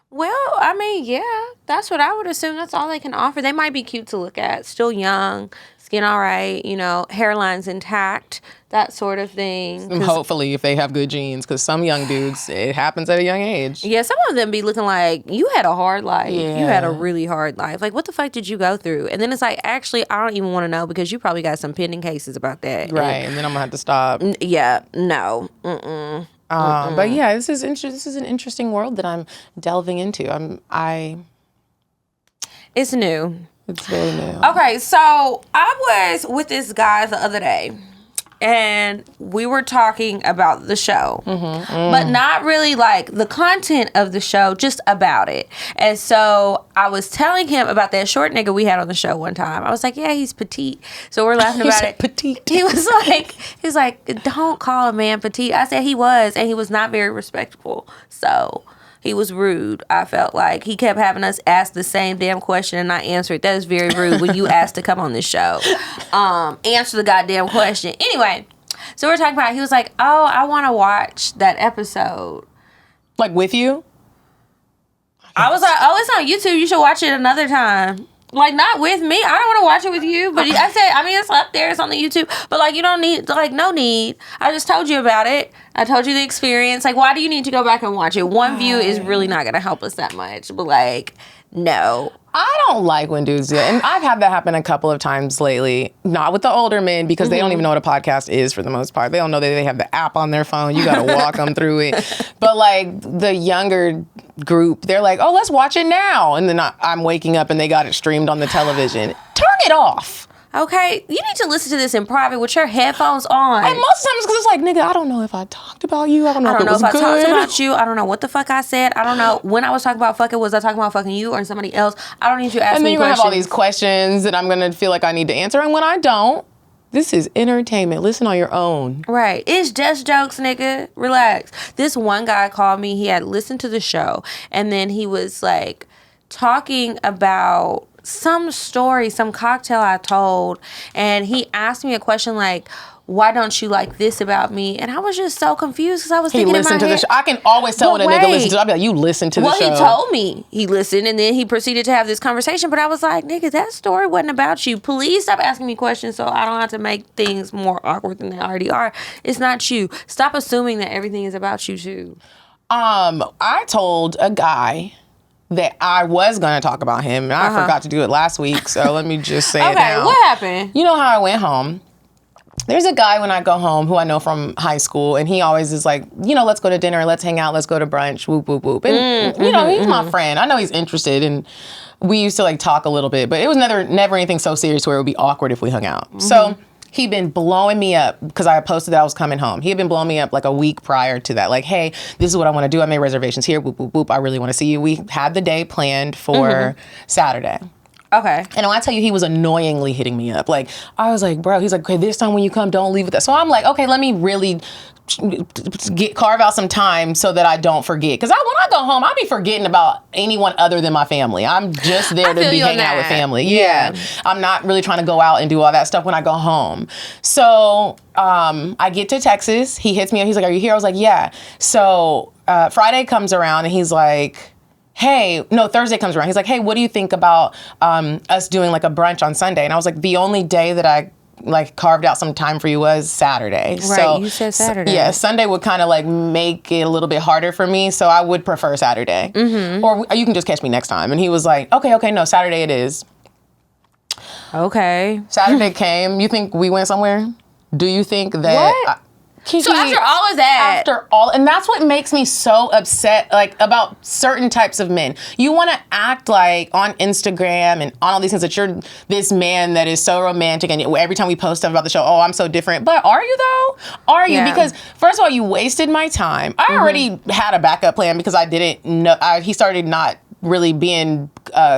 Well, I mean, yeah, that's what I would assume. That's all they can offer. They might be cute to look at, still young, skin all right, hairline's intact, that sort of thing. Hopefully, if they have good genes, because some young dudes, it happens at a young age. Yeah, some of them be looking like, you had a hard life. Yeah. You had a really hard life. Like, what the fuck did you go through? And then it's like, actually, I don't even want to know, because you probably got some pending cases about that. Right, and then I'm going to have to stop. Yeah, no. But yeah, this is an interesting world that I'm delving into. It's new. It's very new. Okay, so I was with this guy the other day, and we were talking about the show, but not really like the content of the show, just about it. And so I was telling him about that short nigga we had on the show one time. I was like, yeah, he's petite. So we're laughing about it. Petite. He was like, don't call a man petite. I said he was, and he was not very respectful. So he was rude. I felt like he kept having us ask the same damn question and not answer it. That is very rude when you asked to come on this show. Answer the goddamn question. Anyway, so we're talking about, he was like, oh, I want to watch that episode. Like with you? I was like, oh, it's on YouTube. You should watch it another time. Like, not with me. I don't want to watch it with you. But I said, I mean, it's up there. It's on the YouTube. But, like, you don't need, like, no need. I just told you about it. I told you the experience. Like, why do you need to go back and watch it? One view is really not going to help us that much. But, like, no. I don't like when dudes do it. And I've had that happen a couple of times lately. Not with the older men, because they don't even know what a podcast is for the most part. They don't know that they have the app on their phone. You got to walk them through it. But, like, the younger group, they're like, oh, let's watch it now. And then I'm waking up and they got it streamed on the television. Turn it off. Okay, you need to listen to this in private with your headphones on. And most times, because it's like, nigga, I don't know if I talked about you. I don't know if it was I good. talked about you. I don't know what the fuck I said. I don't know when I was talking about fucking. Was I talking about fucking you or somebody else? I don't need you to ask me questions. And then you're going to have all these questions that I'm going to feel like I need to answer. And when I don't, this is entertainment. Listen on your own. Right. It's just jokes, nigga. Relax. This one guy called me. He had listened to the show. And then he was like talking about some story, some cocktail I told. And he asked me a question like, why don't you like this about me? And I was just so confused because I was thinking in my head. He listened to the show. I can always tell when a nigga listens to it. I'll be like, you listen to the show. Well, he told me he listened, and then he proceeded to have this conversation. But I was like, nigga, that story wasn't about you. Please stop asking me questions so I don't have to make things more awkward than they already are. It's not you. Stop assuming that everything is about you, too. I told a guy that I was going to talk about him, and I forgot to do it last week, so let me just say it now. Okay, what happened? You know how I went home? There's a guy when I go home who I know from high school, and he always is like, let's go to dinner, let's hang out, let's go to brunch, whoop, whoop, whoop. And, he's my friend. I know he's interested, and we used to, like, talk a little bit, but it was never anything so serious where it would be awkward if we hung out. So he'd been blowing me up because I posted that I was coming home. He had been blowing me up like a week prior to that. Like, hey, this is what I want to do. I made reservations here. Boop, boop, boop. I really want to see you. We had the day planned for Saturday. Okay. And when I tell you, he was annoyingly hitting me up. Like, I was like, bro, he's like, okay, this time when you come, don't leave with that. So I'm like, okay, let me really carve out some time so that I don't forget. Because when I go home, I'll be forgetting about anyone other than my family. I'm just there to be hanging out with family. Yeah. I'm not really trying to go out and do all that stuff when I go home. So I get to Texas. He hits me up. He's like, are you here? I was like, yeah. So Friday comes around and he's like, Thursday comes around. He's like, hey, what do you think about us doing like a brunch on Sunday? And I was like, the only day that I like carved out some time for you was Saturday. Right, So, you said Saturday. Yeah, Sunday would kind of like make it a little bit harder for me. So I would prefer Saturday. Or you can just catch me next time. And he was like, okay, no, Saturday it is. Okay. Saturday came. You think we went somewhere? Do you think that... What? Kiki, So after all of that, after all, and that's what makes me so upset, like about certain types of men. You want to act like on Instagram and on all these things that you're this man that is so romantic, and every time we post stuff about the show, oh, I'm so different. But are you though? Are you? Yeah. Because first of all, you wasted my time. I already had a backup plan because I didn't know. He started not really being.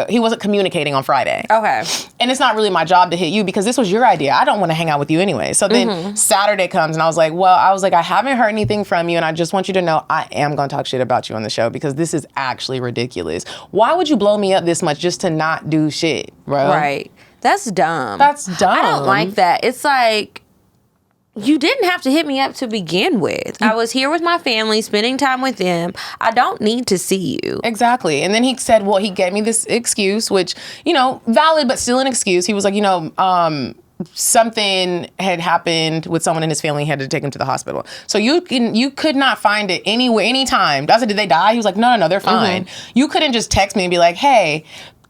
He wasn't communicating on Friday. okay. And it's not really my job to hit you because this was your idea. I don't want to hang out with you anyway. So then Saturday comes and I was like, I haven't heard anything from you and I just want you to know I am going to talk shit about you on the show because this is actually ridiculous. Why would you blow me up this much just to not do shit, bro? Right. That's dumb. That's dumb. I don't like that. It's like, you didn't have to hit me up to begin with. I was here with my family, spending time with them. I don't need to see you. Exactly. And then he said, he gave me this excuse, which, valid, but still an excuse. He was like, something had happened with someone in his family. He had to take him to the hospital. So you could not find it anywhere, anytime. I said, did they die? He was like, no, they're fine. You couldn't just text me and be like, hey,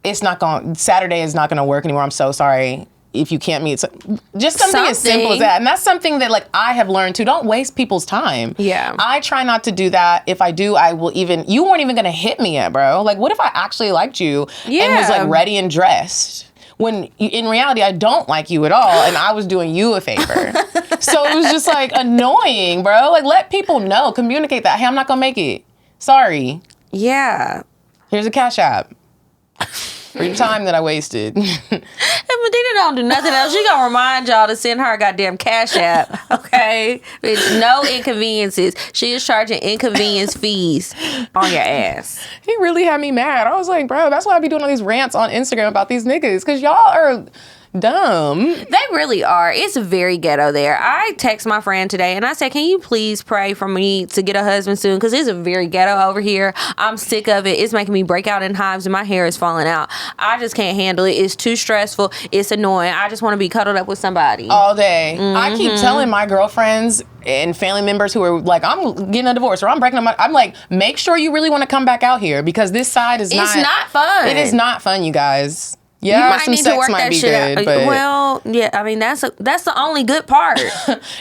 Saturday is not going to work anymore. I'm so sorry. If you can't meet, just something as simple as that. And that's something that like I have learned too. Don't waste people's time. Yeah. I try not to do that. If I do, you weren't even going to hit me yet, bro. Like what if I actually liked you and was like ready and dressed? When in reality, I don't like you at all. And I was doing you a favor. So it was just like annoying, bro. Like let people know, communicate that. Hey, I'm not going to make it. Sorry. Yeah. Here's a Cash App. For your time that I wasted. And Medina don't do nothing else. She gonna remind y'all to send her a goddamn Cash App, okay? With no inconveniences. She is charging inconvenience fees on your ass. He really had me mad. I was like, bro, that's why I be doing all these rants on Instagram about these niggas. Because y'all are dumb. They really are. It's very ghetto there. I text my friend today and I said, can you please pray for me to get a husband soon? Because it's a very ghetto over here. I'm sick of it. It's making me break out in hives and my hair is falling out. I just can't handle it. It's too stressful. It's annoying. I just want to be cuddled up with somebody. All day. I keep telling my girlfriends and family members who are like, I'm getting a divorce or I'm breaking up. I'm like, make sure you really want to come back out here because this side is It's not fun. It is not fun, you guys. You Yeah, might some need to sex work might that be shit good, out. but Well, yeah, I mean that's the only good part.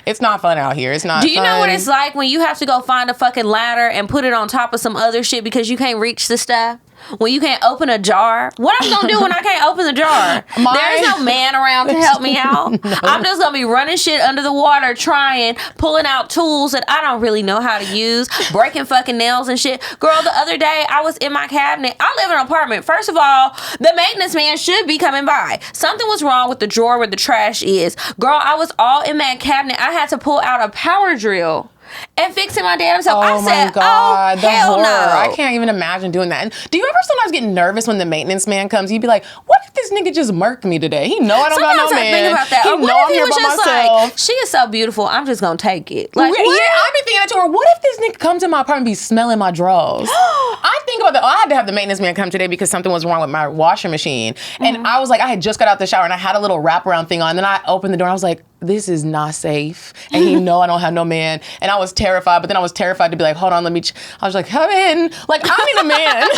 it's not fun out here. It's not. Do you know what fun. it's like when you have to go find a fucking ladder and put it on top of some other shit because you can't reach the stuff? When you can't open a jar? What I'm gonna do when I can't open the jar? There's no man around to help me out. No. I'm just gonna be running shit under the water, pulling out tools that I don't really know how to use, breaking fucking nails and shit. Girl, the other day I was in my cabinet. I live in an apartment. First of all, the maintenance man should be coming by. Something was wrong with the drawer where the trash is. Girl, I was all in that cabinet. I had to pull out a power drill and fixing my damn self. I said, my God, the hell horror. no. I can't even imagine doing that. And do you ever sometimes get nervous when the maintenance man comes? You'd be like, what if this nigga just murked me today? He know I don't got no Sometimes I man. think about that. He Or know what I'm if he here was by just myself. like, she is so beautiful, I'm just gonna take it. Like, Yeah, what? I've been thinking that too. Or what if this nigga comes in my apartment and be smelling my drawers? I think about that. I had to have the maintenance man come today because something was wrong with my washing machine. And I was like, I had just got out the shower and I had a little wraparound thing on. And then I opened the door and I was like, this is not safe. And he know I don't have no man. And I was terrified, but then I was terrified to be like, hold on, let me, I was like, come in. Like, I need a man.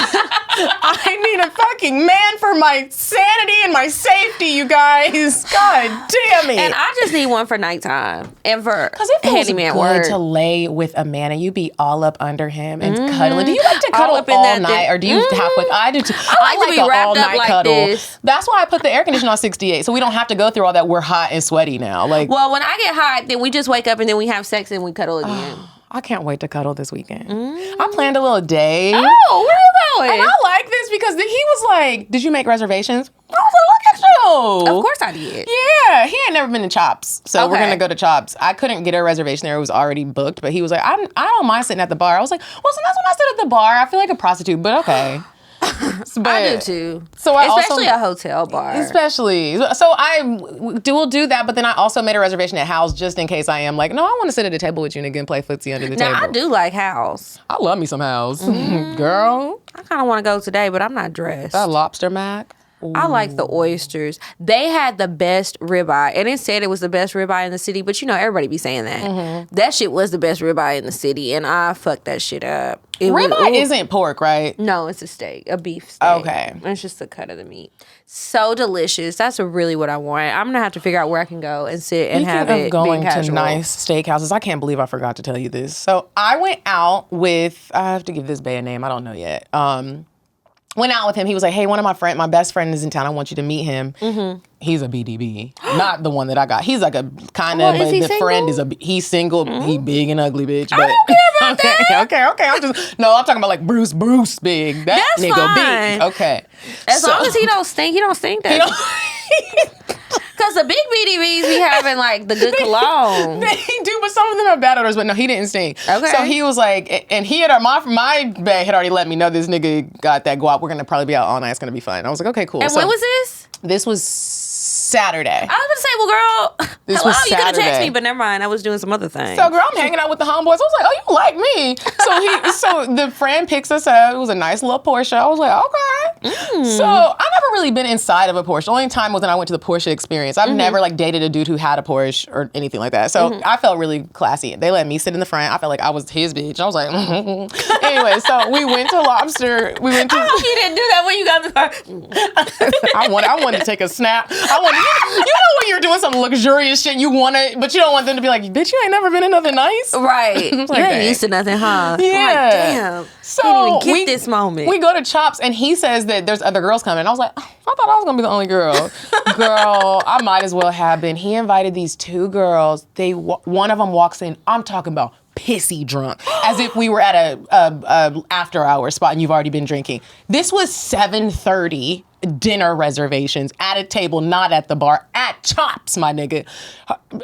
I need a fucking man for my sanity and my safety, you guys. God damn it. And I just need one for nighttime and for Because it feels handyman good work. to lay with a man and you be all up under him and cuddling. Do you like to cuddle up in all that night thing. or do you halfway? I do too. I like to be an wrapped up all-night like cuddle. this. That's why I put the air conditioner on 68 so we don't have to go through all that. We're hot and sweaty now. Like, Well, when I get hot, then we just wake up and then we have sex and we cuddle again. I can't wait to cuddle this weekend. I planned a little day. Oh, where are you And going? I like this because he was like, did you make reservations? I was like, look at you. Of course I did. Yeah, he ain't never been to Chops. So we're Okay. going to go to Chops. I couldn't get a reservation there. It was already booked. But he was like, I don't mind sitting at the bar. I was like, well, sometimes when I sit at the bar, I feel like a prostitute, but okay. But, I do too. So I Especially also, a hotel bar. Especially. So I will do that, but then I also made a reservation at House just in case I am like, no, I want to sit at the table with you and again play footsie under the Now, table. I do like house. I love me some House. Girl, I kind of want to go today, but I'm not dressed. that lobster mac. I like the oysters. They had the best ribeye, and it said it was the best ribeye in the city. But everybody be saying that. Mm-hmm. That shit was the best ribeye in the city, and I fucked that shit up. Ribeye isn't pork, right? No, it's a steak, a beef steak. Okay, it's just a cut of the meat. So delicious. That's really what I want. I'm gonna have to figure out where I can go and sit and have it. Going being casual. to nice steakhouses. I can't believe I forgot to tell you this. So I went out with. I have to give this bae a name. I don't know yet. Went out with him. He was like, "Hey, my best friend is in town. I want you to meet him." Mm-hmm. He's a BDB, not the one that I got. He's like a kind of, but the friend is he's single. Mm-hmm. He big and ugly, bitch. But, I don't care about that. Okay. I'm talking about like Bruce big. That's nigga fine. big. Okay. As long as he don't stink that. Because the big BDBs be having like the good cologne. They do, but some of them have bad odors. But no, he didn't stink. Okay. So he was like, and he had my bae had already let me know this nigga got that guap. We're gonna probably be out all night. It's gonna be fun. I was like, okay, cool. And when was this? This was Saturday. I was gonna say, well, girl, this hello, was you could have Saturday. texted me, but never mind. I was doing some other thing. So, girl, I'm hanging out with the homeboys. I was like, oh, you like me? So the friend picks us up. It was a nice little Porsche. I was like, okay. So I've never really been inside of a Porsche. The only time was when I went to the Porsche experience. I've never like dated a dude who had a Porsche or anything like that. So I felt really classy. They let me sit in the front. I felt like I was his bitch. I was like, Anyway, so we went to Lobster. We went to. I hope you didn't do that when you got in the car. I wanted to take a snap. You know when you're doing some luxurious shit, you want to, but you don't want them to be like, bitch, you ain't never been in nothing nice. Right. Like, you ain't used to nothing, huh? Yeah. I'm like, damn. So can't even get this moment. We go to Chops and he says that there's other girls coming. I was like, I thought I was gonna be the only girl. Girl, I might as well have been. He invited these two girls. One of them walks in. I'm talking about pissy drunk, as if we were at a after hour spot and you've already been drinking. This was 7:30. Dinner reservations at a table, not at the bar, at Chops, my nigga.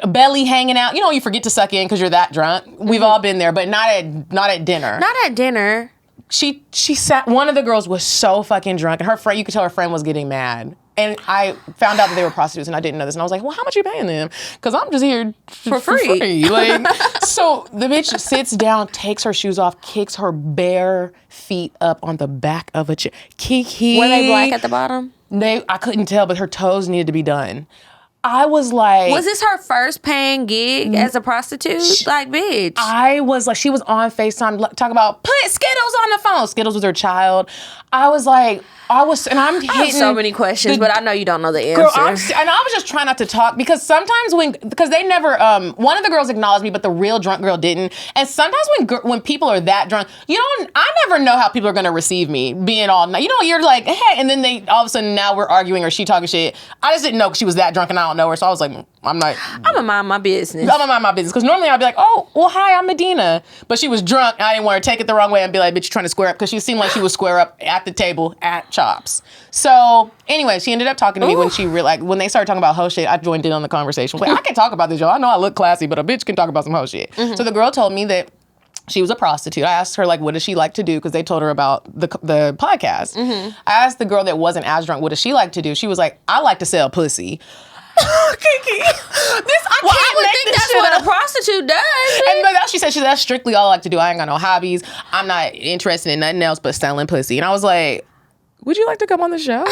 Belly hanging out. You know, you forget to suck in because you're that drunk. We've all been there, but not at dinner. Not at dinner. She sat. One of the girls was so fucking drunk, and her friend. You could tell her friend was getting mad. And I found out that they were prostitutes, and I didn't know this. And I was like, well, how much are you paying them? Because I'm just here for free. Like, so the bitch sits down, takes her shoes off, kicks her bare feet up on the back of a chair. Kiki. Were they black at the bottom? I couldn't tell, but her toes needed to be done. I was like... Was this her first paying gig as a prostitute? Like, bitch. I was like, she was on FaceTime talking about, put Skittles on the phone. Skittles was her child. I was like... I have so many questions, but I know you don't know the answer. Girl, and I was just trying not to talk because sometimes because they never, one of the girls acknowledged me, but the real drunk girl didn't. And sometimes when people are that drunk, I never know how people are going to receive me being all night. You're like, hey, and then they, all of a sudden now we're arguing or she talking shit. I just didn't know she was that drunk and I don't know her. So I was like, I'm going to mind my business. I'm going to mind my business. Because normally I'd be like, oh, well, hi, I'm Medinah. But she was drunk and I didn't want her to take it the wrong way and be like, bitch, you're trying to square up. Because she seemed like she was square up at the table at Chops. So anyway, she ended up talking to me when they started talking about hoe shit. I joined in on the conversation. Like, I can talk about this, y'all. I know I look classy, but a bitch can talk about some hoe shit. Mm-hmm. So the girl told me that she was a prostitute. I asked her, like, what does she like to do? Because they told her about the podcast. Mm-hmm. I asked the girl that wasn't as drunk, what does she like to do? She was like, I like to sell pussy. Kiki, I would think that's what a prostitute does. And she said, that's strictly all I like to do. I ain't got no hobbies. I'm not interested in nothing else but selling pussy. And I was like, would you like to come on the show?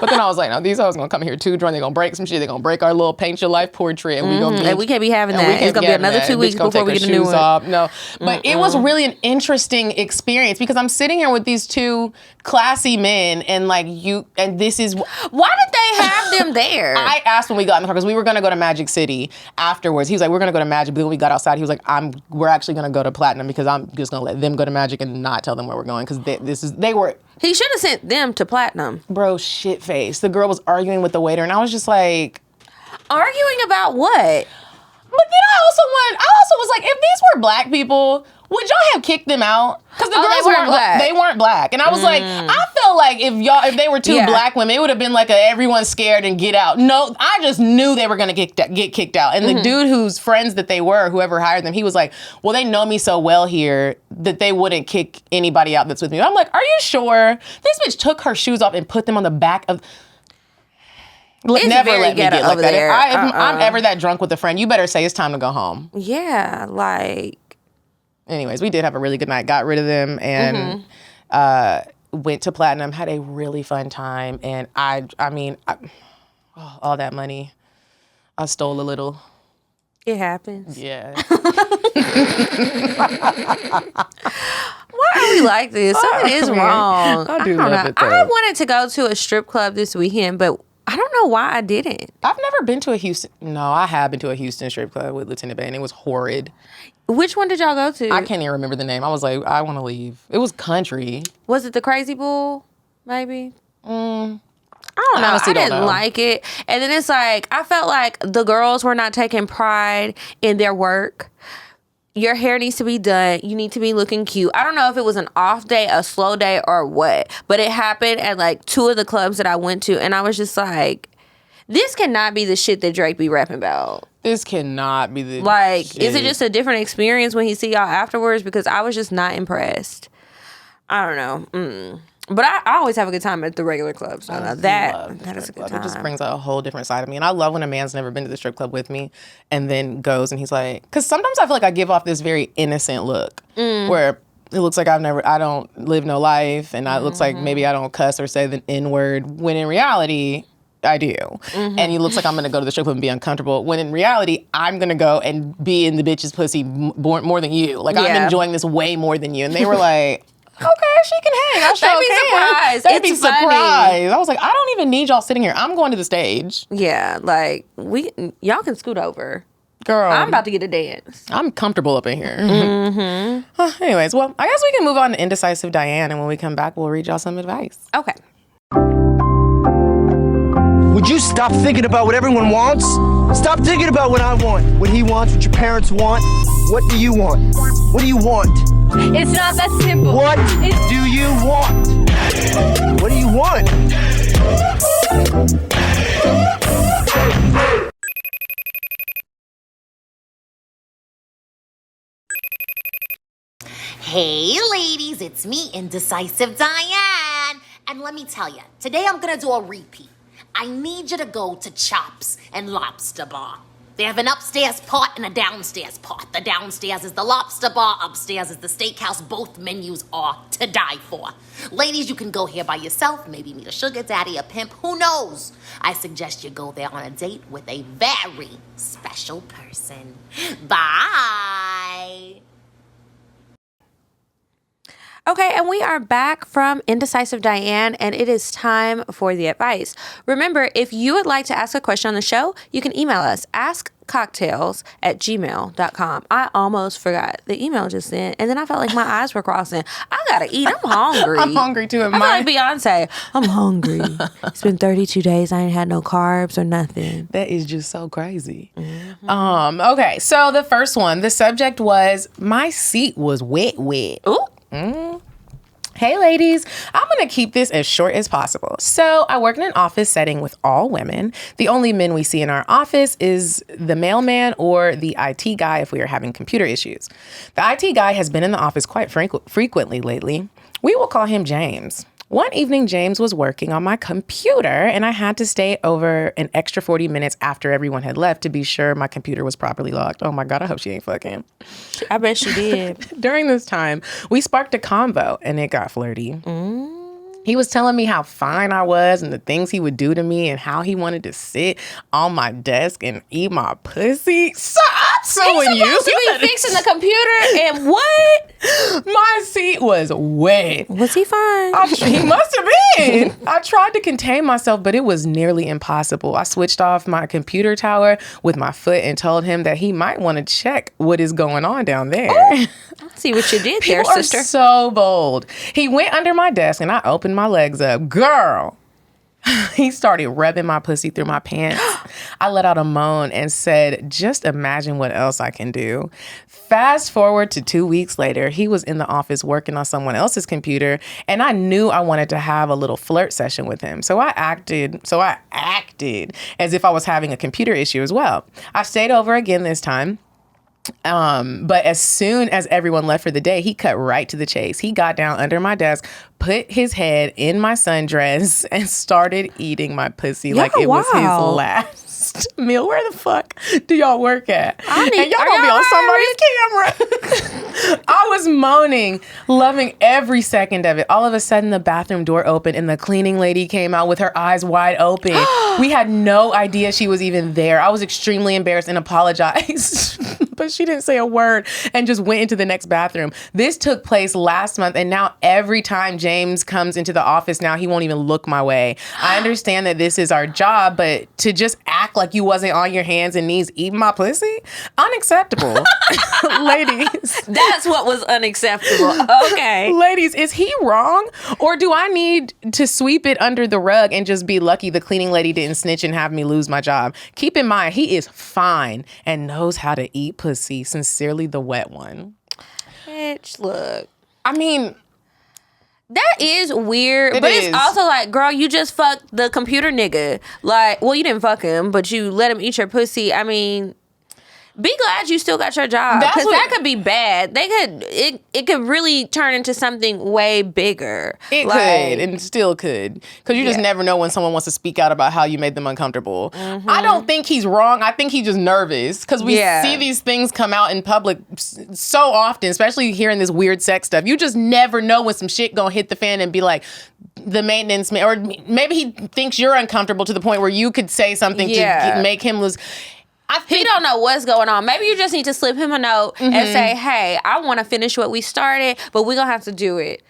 But then I was like, no, these hoes gonna come here too drunk. They're gonna break some shit. They're gonna break our little paint your life portrait. And and we can't be having that. It's gonna be another 2 weeks before we get a new one. Off. No, but it was really an interesting experience because I'm sitting here with these two classy men and this is... Why did they have them there? I asked when we got in the car because we were gonna go to Magic City afterwards. He was like, we're gonna go to Magic. But when we got outside, he was like, we're actually gonna go to Platinum because I'm just gonna let them go to Magic and not tell them where we're going because they were... He should have sent them to Platinum. Bro, shit face. The girl was arguing with the waiter, and I was just like... Arguing about what? But then I also was like, if these were black people, would y'all have kicked them out? Because the girls weren't black. They weren't black. And I was like, I feel like if they were two black women, it would have been like everyone's scared and get out. No, I just knew they were going to get kicked out. And the dude whose friends that they were, whoever hired them, he was like, well, they know me so well here that they wouldn't kick anybody out that's with me. I'm like, are you sure? This bitch took her shoes off and put them on the back of... Never let me get like that. If I'm ever that drunk with a friend, you better say it's time to go home. Yeah, like... Anyways, we did have a really good night. Got rid of them and went to platinum, had a really fun time, and all that money, I stole a little. It happens. Yeah. Why are we like this? Something is wrong. I do don't love know. it, though. I wanted to go to a strip club this weekend, but I don't know why I didn't. I've never been to a Houston. No, I have been to a Houston strip club with Lieutenant Bay, and it was horrid. Which one did y'all go to? I can't even remember the name. I was like, I want to leave. It was country. Was it the Crazy Bull? Maybe. I don't know. honestly I didn't don't know. like it. And then it's like, I felt like the girls were not taking pride in their work. Your hair needs to be done. You need to be looking cute. I don't know if it was an off day, a slow day, or what, but it happened at like 2 of the clubs that I went to, and I was just like, this cannot be the shit that Drake be rapping about. This cannot be the Like, shit. is it just a different experience when he see y'all afterwards? Because I was just not impressed. I don't know. But I always have a good time at the regular clubs. So that is a good time. It just brings out a whole different side of me. And I love when a man's never been to the strip club with me and then goes and he's like, because sometimes I feel like I give off this very innocent look where it looks like I don't live no life, and it looks like maybe I don't cuss or say the N-word, when in reality, I do. And it looks like I'm going to go to the strip club and be uncomfortable, when in reality, I'm going to go and be in the bitch's pussy more than you. Like, I'm enjoying this way more than you. And they were like, okay, she can hang. I sure They'd be surprised. They'd be It's funny. surprised. I was like, I don't even need y'all sitting here. I'm going to the stage. Yeah, like, y'all can scoot over. Girl. I'm about to get a dance. I'm comfortable up in here. Anyways, well, I guess we can move on to Indecisive Diane, and when we come back, we'll read y'all some advice. Okay. Would you stop thinking about what everyone wants? Stop thinking about what I want, what he wants, what your parents want. What do you want? What do you want? It's not that simple. What do you want? What do you want? Hey ladies, it's me, Indecisive Diane. And let me tell you, today I'm gonna do a repeat. I need you to go to Chops and Lobster Bar. They have an upstairs part and a downstairs part. The downstairs is the lobster bar, upstairs is the steakhouse. Both menus are to die for. Ladies, you can go here by yourself, maybe meet a sugar daddy, a pimp, who knows? I suggest you go there on a date with a very special person. Bye. Okay, and we are back from Indecisive Diane, and it is time for the advice. Remember, if you would like to ask a question on the show, you can email us, askcocktails@gmail.com. I almost forgot the email just then, and then I felt like my eyes were crossing. I gotta eat. I'm hungry. I'm hungry too. I feel like Beyonce. I'm hungry. It's been 32 days. I ain't had no carbs or nothing. That is just so crazy. Okay, so the first one, the subject was, my seat was wet. Ooh. Hey ladies, I'm gonna keep this as short as possible. So I work in an office setting with all women. The only men we see in our office is the mailman or the IT guy if we are having computer issues. The IT guy has been in the office quite frequently lately. We will call him James. One evening, James was working on my computer, and I had to stay over an extra 40 minutes after everyone had left to be sure my computer was properly locked. Oh my God, I hope she ain't fucking. I bet she did. During this time, we sparked a convo, and it got flirty. He was telling me how fine I was and the things he would do to me and how he wanted to sit on my desk and eat my pussy. So when you be fixing the computer and what? My seat was wet. Was he fine? He must have been. I tried to contain myself, but it was nearly impossible. I switched off my computer tower with my foot and told him that he might want to check what is going on down there. I see what you did there, People sister. are so bold. He went under my desk and I opened my legs up. Girl. He started rubbing my pussy through my pants. I let out a moan and said, just imagine what else I can do. Fast forward to 2 weeks later, he was in the office working on someone else's computer, and I knew I wanted to have a little flirt session with him. So I acted as if I was having a computer issue as well. I stayed over again this time. But as soon as everyone left for the day, he cut right to the chase. He got down under my desk, put his head in my sundress, and started eating my pussy like it was his last meal. Where the fuck do y'all work at? And y'all gonna be on somebody's camera. I was moaning, loving every second of it. All of a sudden, the bathroom door opened and the cleaning lady came out with her eyes wide open. We had no idea she was even there. I was extremely embarrassed and apologized. But she didn't say a word and just went into the next bathroom. This took place last month, and now every time James comes into the office now, he won't even look my way. I understand that this is our job, but to just act like you wasn't on your hands and knees eating my pussy? Unacceptable. Ladies. That's what was unacceptable. Okay. Ladies, is he wrong? Or do I need to sweep it under the rug and just be lucky the cleaning lady didn't snitch and have me lose my job? Keep in mind, he is fine and knows how to eat pussy. Sincerely, the wet one. Bitch, look. I mean, that is weird, but it's also like, girl, you just fucked the computer nigga. Like, well, you didn't fuck him, but you let him eat your pussy. I mean, be glad you still got your job, because that could be bad. It could really turn into something way bigger. It could, and still could, because you just never know when someone wants to speak out about how you made them uncomfortable. Mm-hmm. I don't think he's wrong. I think he's just nervous, because we see these things come out in public so often, especially hearing this weird sex stuff. You just never know when some shit gonna hit the fan and be like, the maintenance man, or maybe he thinks you're uncomfortable to the point where you could say something to make him lose. He don't know what's going on. Maybe you just need to slip him a note and say, hey, I want to finish what we started, but we're going to have to do it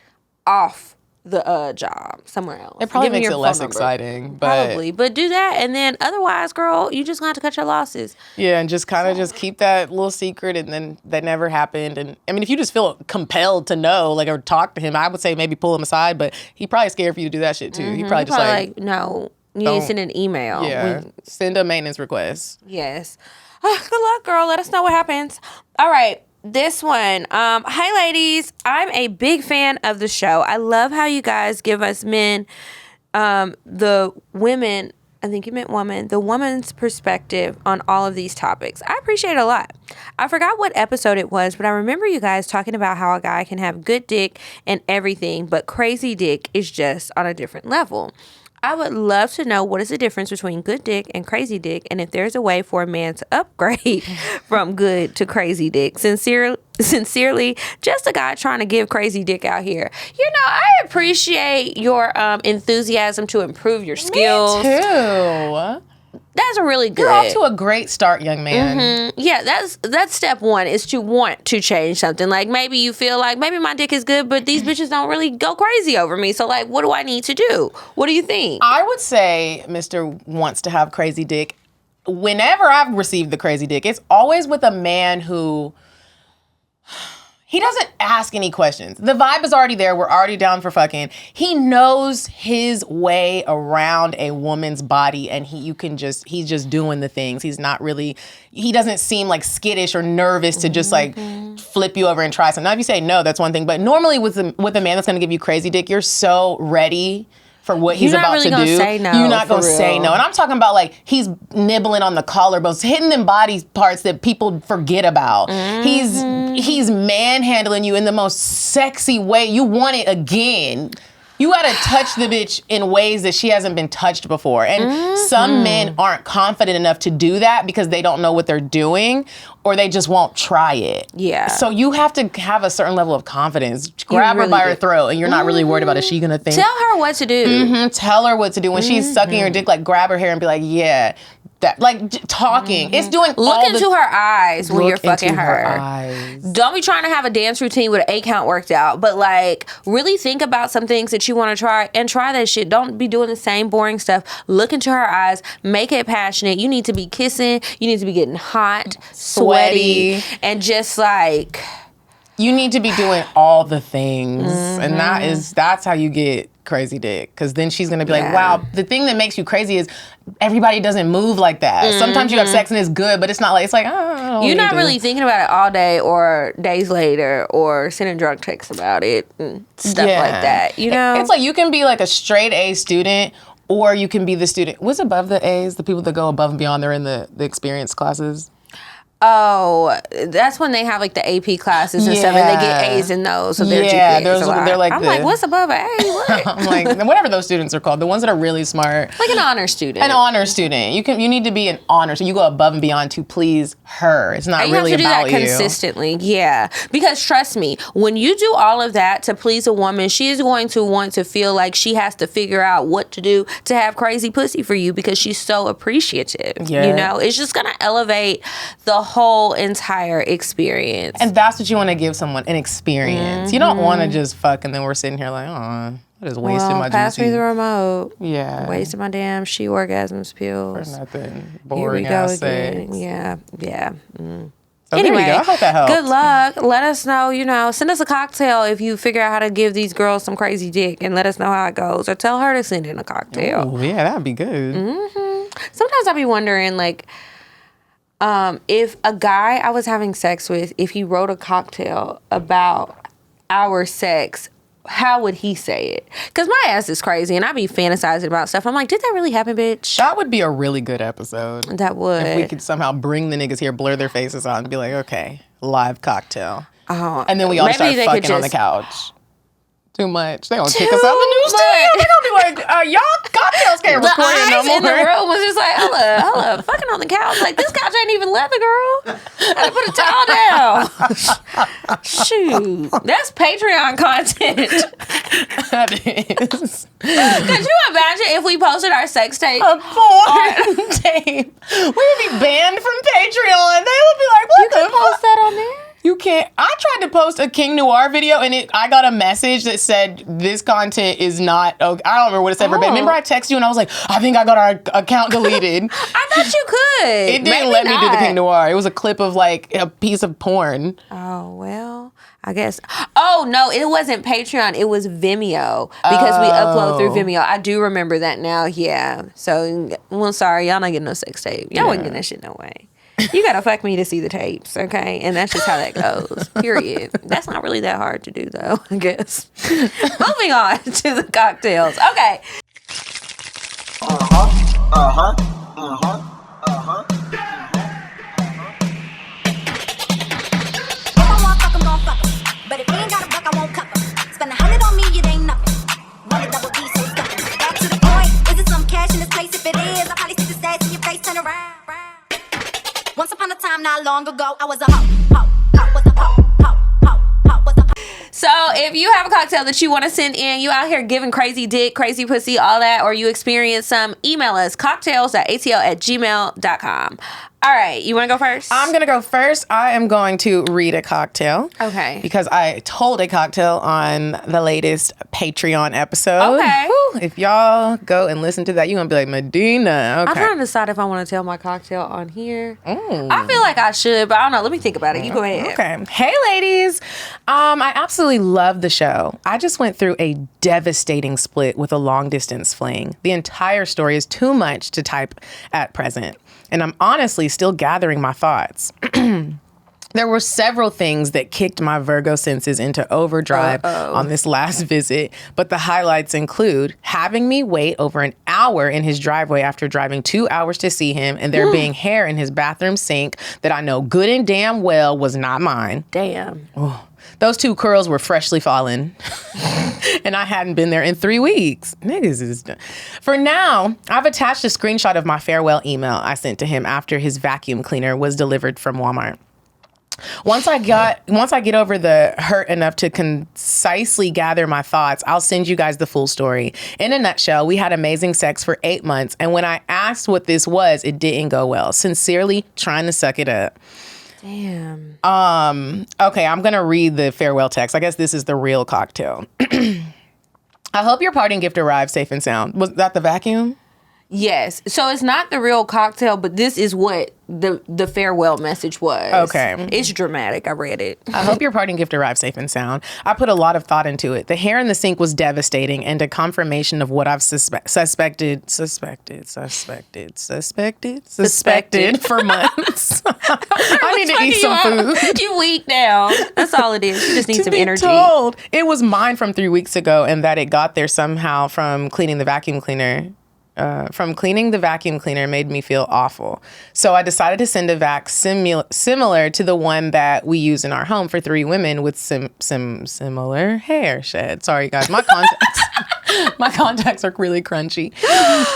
off the job somewhere else. It probably makes it less exciting. But probably. But do that, and then otherwise, girl, you just going to have to cut your losses. Yeah, and just kind of just keep that little secret, and then that never happened. And I mean, if you just feel compelled to know, like, or talk to him, I would say maybe pull him aside, but he probably scared for you to do that shit too. He probably just like, no. You need to send an email. Yeah, send a maintenance request. Yes. Good luck, girl. Let us know what happens. All right. This one. Hi, ladies. I'm a big fan of the show. I love how you guys give us men, the women, I think you meant woman, the woman's perspective on all of these topics. I appreciate it a lot. I forgot what episode it was, but I remember you guys talking about how a guy can have good dick and everything, but crazy dick is just on a different level. I would love to know what is the difference between good dick and crazy dick, and if there's a way for a man to upgrade from good to crazy dick. Sincerely, just a guy trying to give crazy dick out here. You know, I appreciate your enthusiasm to improve your skills. Me too. That's a really good. You're off to a great start, young man. Mm-hmm. Yeah, that's step one, is to want to change something. Like, maybe you feel like, maybe my dick is good, but these bitches don't really go crazy over me. So, like, what do I need to do? What do you think? I would say Mr. wants to have crazy dick. Whenever I've received the crazy dick, it's always with a man who... he doesn't ask any questions. The vibe is already there. We're already down for fucking. He knows his way around a woman's body, and he's just doing the things. He's not really, he doesn't seem like skittish or nervous to just like flip you over and try something. Now, if you say no, that's one thing. But normally with a man that's gonna give you crazy dick, you're so ready for what he's about to do. You're not gonna say no. And I'm talking about like he's nibbling on the collarbones, hitting them body parts that people forget about. He's manhandling you in the most sexy way. You want it again. You gotta touch the bitch in ways that she hasn't been touched before. And some men aren't confident enough to do that because they don't know what they're doing, or they just won't try it. Yeah. So you have to have a certain level of confidence. Grab her by her throat, and you're not really worried about, is she gonna think? Tell her what to do. Tell her what to do. When she's sucking your dick, like grab her hair and be like, yeah. That, like, talking. It's doing Look into her eyes when you're fucking her. Eyes. Don't be trying to have a dance routine with an 8 count worked out, but like really think about some things that you want to try and try that shit. Don't be doing the same boring stuff. Look into her eyes. Make it passionate. You need to be kissing. You need to be getting hot, sweaty, and just like... you need to be doing all the things. And that's how you get crazy dick. Because then she's going to be like, wow, the thing that makes you crazy is everybody doesn't move like that. Sometimes you have sex and it's good, but it's not like, it's like, oh, you're not really thinking about it all day or days later or sending drunk texts about it and stuff like that. You know? It's like you can be like a straight A student, or you can be the student. What's above the A's? The people that go above and beyond, they're in the experience classes. Oh, that's when they have like the AP classes and stuff, and they get A's in those, so their GPA is a lot. They're like I'm like, what's above an A? What? I'm like, whatever those students are called, the ones that are really smart. Like an honor student. An honor student. You need to be an honor, so you go above and beyond to please her. It's not and really about you. You have to do that consistently, yeah. Because trust me, when you do all of that to please a woman, she is going to want to feel like she has to figure out what to do to have crazy pussy for you because she's so appreciative. Yeah. You know, it's just gonna elevate the whole entire experience. And that's what you want to give someone, an experience. You don't want to just fuck and then we're sitting here like, oh, I just wasted my pass juicy. me the remote. Yeah. Wasted my damn she orgasms pills. For nothing. Here we Boring go ass again. sex. Yeah. So Anyway, there you go. I hope that helps. good luck. Let us know, send us a cocktail if you figure out how to give these girls some crazy dick and let us know how it goes. Or tell her to send in a cocktail. Oh, yeah, that'd be good. Sometimes I'll be wondering, like, if a guy I was having sex with, if he wrote a cocktail about our sex, how would he say it? Because my ass is crazy and I be fantasizing about stuff. I'm like, did that really happen, bitch? That would be a really good episode. That would. If we could somehow bring the niggas here, blur their faces out, and be like, okay, live cocktail. Oh, And then we all start fucking on the couch. Too much. They gonna kick us out the new studio. They gonna be like, y'all cocktails can't record it no more. In the room was just like, hold up, fucking on the couch. Like, this couch ain't even leather, girl. I put a towel down. Shoot, that's Patreon content. That is. Could you imagine if we posted our sex tape? A porn tape. We would be banned from Patreon. They would be like, what the Post that on there? You can't. I tried to post a King Noir video and I got a message that said this content is not. Okay. I don't remember what it said verbatim. Remember I texted you and I was like, I think I got our account deleted. I thought you could. It didn't let me do the King Noir. It was a clip of like a piece of porn. Oh well, I guess. Oh no, it wasn't Patreon. It was Vimeo because we upload through Vimeo. I do remember that now. Yeah. So well, sorry, y'all not getting no sex tape. Y'all wasn't getting that shit no way. You gotta fuck me to see the tapes, okay? And that's just how that goes. Period. That's not really that hard to do, though, I guess. Moving on to the cocktails. Okay. If I want fuck, I'm gon' fuck 'em. But if he ain't got a buck, I won't cuff 'em. Spend 100 on me, it ain't nothing. Run a double D, so stuffin'. Back to the point. Is it some cash in this place? If it is, I'll probably stick the stats in your face, turn around. Once upon a time, not long ago, I was a hoe, was a hoe, was a hoe. So if you have a cocktail that you want to send in, you out here giving crazy dick, crazy pussy, all that, or you experience some, email us, cocktails@atl@gmail.com. All right, you want to go first? I'm going to go first. I am going to read a cocktail. Okay. Because I told a cocktail on the latest Patreon episode. Okay. Whew, if y'all go and listen to that, you're going to be like, Medina. Okay. I'm trying to decide if I want to tell my cocktail on here. I feel like I should, but I don't know. Let me think about it. You go ahead. Okay. Hey, ladies. I absolutely love the show. I just went through a devastating split with a long distance fling. The entire story is too much to type at present, and I'm honestly still gathering my thoughts. There were several things that kicked my Virgo senses into overdrive on this last visit, but the highlights include having me wait over an hour in his driveway after driving 2 hours to see him, and there being hair in his bathroom sink that I know good and damn well was not mine. Damn. Those 2 curls were freshly fallen, and I hadn't been there in 3 weeks. Niggas is done. For now, I've attached a screenshot of my farewell email I sent to him after his vacuum cleaner was delivered from Walmart. Once I get over the hurt enough to concisely gather my thoughts, I'll send you guys the full story. In a nutshell, we had amazing sex for 8 months, and when I asked what this was, it didn't go well. Sincerely, trying to suck it up. Damn. Okay, I'm gonna read the farewell text. I guess this is the real cocktail. I hope your parting gift arrived safe and sound. Was that the vacuum? Yes. So it's not the real cocktail, but this is what the farewell message was. Okay. It's dramatic. I read it. I hope your parting gift arrived safe and sound. I put a lot of thought into it. The hair in the sink was devastating and a confirmation of what I've suspected for months. I need to eat some food. You weak now. That's all it is. You just need some energy. Told, it was mine from 3 weeks ago and that it got there somehow from cleaning the vacuum cleaner. from cleaning the vacuum cleaner made me feel awful. So I decided to send a vac similar to the one that we use in our home for 3 women with similar hair shed. Sorry, guys. My contacts are really crunchy.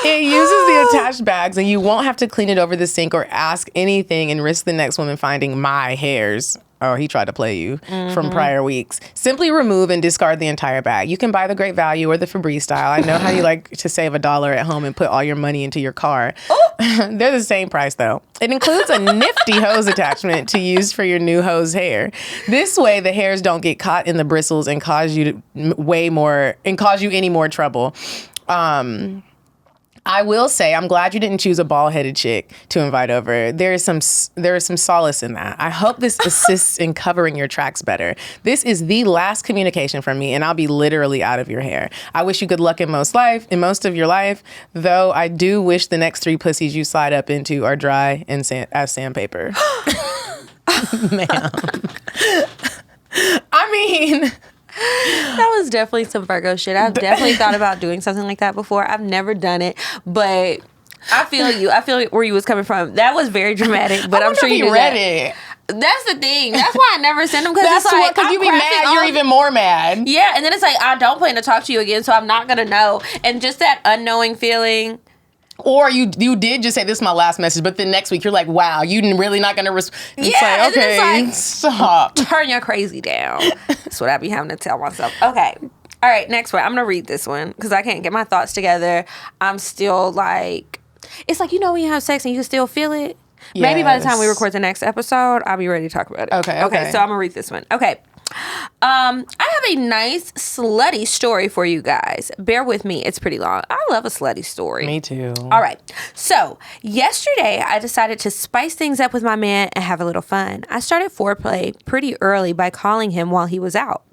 It uses the attached bags, and you won't have to clean it over the sink or ask anything and risk the next woman finding my hairs. Oh, he tried to play you from prior weeks. Simply remove and discard the entire bag. You can buy the Great Value or the Febreze style. I know how you like to save $1 at home and put all your money into your car. They're the same price, though. It includes a nifty hose attachment to use for your new hose hair. This way, the hairs don't get caught in the bristles and cause you any more trouble. I will say, I'm glad you didn't choose a bald-headed chick to invite over. There is some solace in that. I hope this assists in covering your tracks better. This is the last communication from me, and I'll be literally out of your hair. I wish you good luck in most of your life, though I do wish the next 3 pussies you slide up into are dry and as sandpaper. Ma'am. I mean... That was definitely some Virgo shit. I've definitely thought about doing something like that before. I've never done it, but I feel you. I feel where you was coming from. That was very dramatic, but I'm sure you read it. That's the thing. That's why I never send them, because it's like, because you be mad, you're even more mad. Yeah, and then it's like, I don't plan to talk to you again, so I'm not gonna know. And just that unknowing feeling. Or you did just say, this is my last message, but then next week you're like, wow, you really not going to respond. Yeah, like, okay, stop. Turn your crazy down. That's what I be having to tell myself. Okay. All right, next one. I'm going to read this one because I can't get my thoughts together. I'm still like, it's like, when you have sex and you can still feel it? Yes. Maybe by the time we record the next episode, I'll be ready to talk about it. Okay, so I'm going to read this one. Okay. I have a nice slutty story for you guys. Bear with me. It's pretty long. I love a slutty story. Me too. All right. So yesterday I decided to spice things up with my man and have a little fun. I started foreplay pretty early by calling him while he was out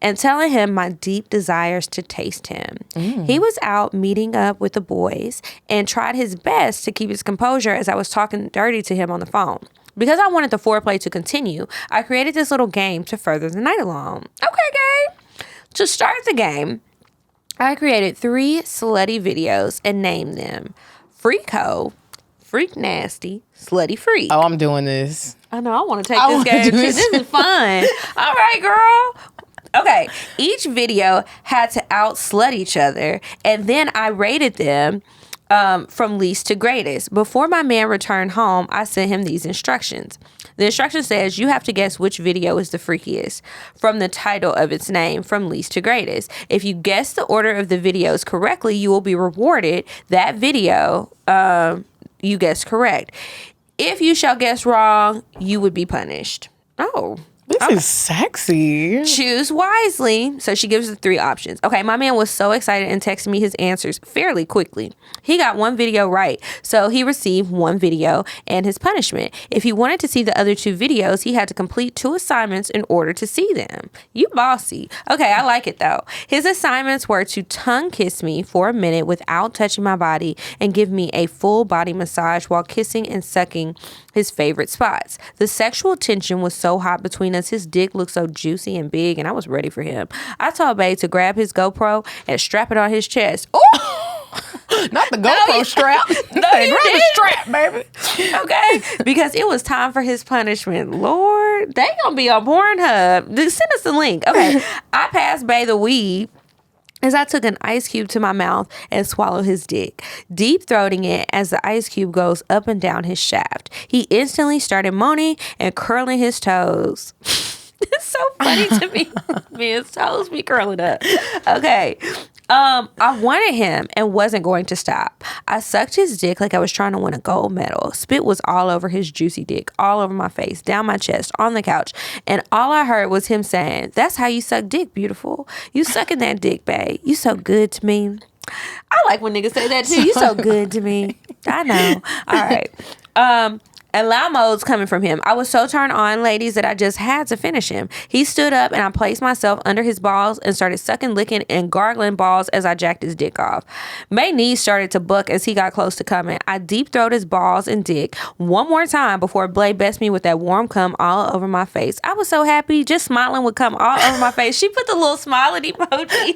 and telling him my deep desires to taste him. He was out meeting up with the boys and tried his best to keep his composure as I was talking dirty to him on the phone. Because I wanted the foreplay to continue, I created this little game to further the night along. Okay, game. To start the game, I created 3 slutty videos and named them Freako, Freak Nasty, Slutty Freak. Oh, I'm doing this. I know. I want to take this game too. This is fun. All right, girl. Okay. Each video had to out-slut each other, and then I rated them from least to greatest. Before my man returned home, I sent him these instructions. The instruction says you have to guess which video is the freakiest from the title of its name, from least to greatest. If you guess the order of the videos correctly, you will be rewarded that video you guessed correct. If you shall guess wrong, you would be punished. Oh. This is sexy. Choose wisely. So she gives the 3 options. Okay, my man was so excited and texted me his answers fairly quickly. He got 1 video right, so he received 1 video and his punishment. If he wanted to see the other 2 videos, he had to complete 2 assignments in order to see them. You bossy. Okay, I like it though. His assignments were to tongue kiss me for a minute without touching my body and give me a full body massage while kissing and sucking his favorite spots. The sexual tension was so hot between us. His dick looked so juicy and big, and I was ready for him. I told Babe to grab his GoPro and strap it on his chest. Oh, not the GoPro strap. No, grab the strap, baby. Okay, because it was time for his punishment. Lord, they gonna be on Pornhub. Send us the link. Okay, I passed Babe the weed as I took an ice cube to my mouth and swallowed his dick, deep throating it as the ice cube goes up and down his shaft. He instantly started moaning and curling his toes. It's so funny to me. His toes be curling up. Okay. I wanted him and wasn't going to stop. I sucked his dick like I was trying to win a gold medal. Spit was all over his juicy dick, all over my face, down my chest, on the couch. And all I heard was him saying, "That's how you suck dick, beautiful. You sucking that dick, babe. You so good to me." I like when niggas say that too. You so good to me. I know. All right. And loud modes coming from him. I was so turned on, ladies, that I just had to finish him. He stood up and I placed myself under his balls and started sucking, licking, and gargling balls as I jacked his dick off. May knees started to buck as he got close to coming. I deep throated his balls and dick one more time before Blade bested me with that warm cum all over my face. I was so happy. Just smiling would come all over my face. She put the little smiling emoji.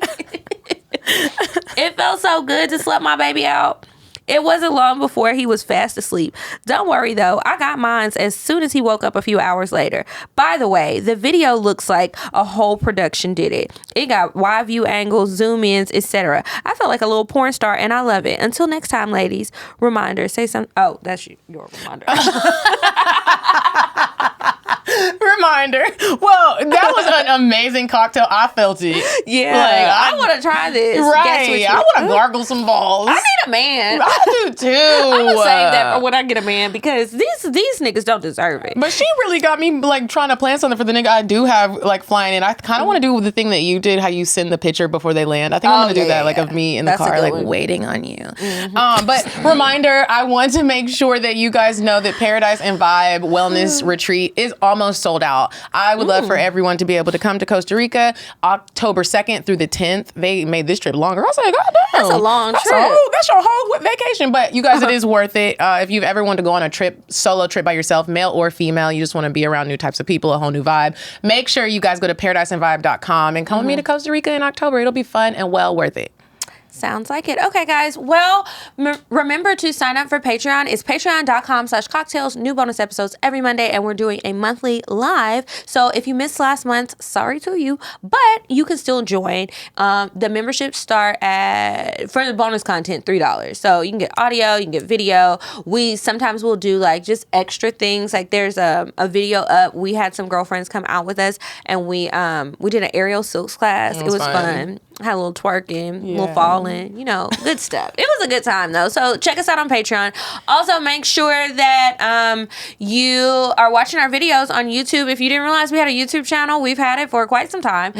It felt so good to slut my baby out. It wasn't long before he was fast asleep. Don't worry though, I got mine as soon as he woke up a few hours later. By the way, the video looks like a whole production did it. It got wide view angles, zoom ins, etc. I felt like a little porn star and I love it. Until next time, ladies. Reminder, say something. Oh, that's your reminder. Reminder. Well, that was an amazing cocktail. I felt it. Yeah. Like, I want to try this. Right. I want to gargle some balls. I need a man. I do too. I'm going to save that for when I get a man because these niggas don't deserve it. But she really got me like trying to plan something for the nigga I do have like flying in. I kind of want to do the thing that you did, how you send the picture before they land. I think I'm going to do that, like of me in the car, like waiting on you. Mm-hmm. But reminder, I want to make sure that you guys know that Paradise and Vibe Wellness Retreat is almost sold out. I would love for everyone to be able to come to Costa Rica October 2nd through the 10th. They made this trip longer. I was like, God damn. That's a long trip. That's your whole vacation. But you guys, it is worth it. If you've ever wanted to go on a solo trip by yourself, male or female, you just want to be around new types of people, a whole new vibe, make sure you guys go to paradiseandvibe.com and come with me to Costa Rica in October. It'll be fun and well worth it. Sounds like it. Okay, guys. Well, remember to sign up for Patreon. It's patreon.com/CockTales. New bonus episodes every Monday, and we're doing a monthly live. So if you missed last month, sorry to you, but you can still join. The memberships start for the bonus content, $3. So you can get audio, you can get video. We sometimes will do like just extra things. Like there's a video up. We had some girlfriends come out with us, and we did an aerial silks class. It was fun. Had a little twerking, a little falling, good stuff. It was a good time though. So check us out on Patreon. Also make sure that you are watching our videos on YouTube. If you didn't realize we had a YouTube channel, we've had it for quite some time.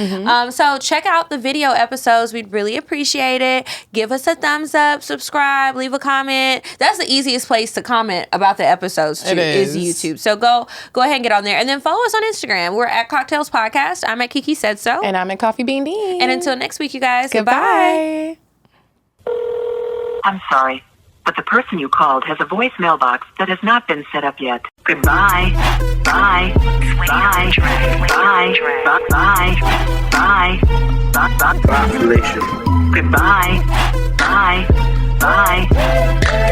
So check out the video episodes. We'd really appreciate it. Give us a thumbs up, subscribe, leave a comment. That's the easiest place to comment about the episodes too, is YouTube. So go ahead and get on there. And then follow us on Instagram. We're at CockTales Podcast. I'm at Kiki Said So. And I'm at Coffee Bean Dean. And until next week, you guys. Goodbye. I'm sorry, but the person you called has a voicemail box that has not been set up yet. Goodbye. Bye. Bye. Bye. Bye. Bye. Population. Goodbye. Bye. Bye. Bye. Bye. Bye.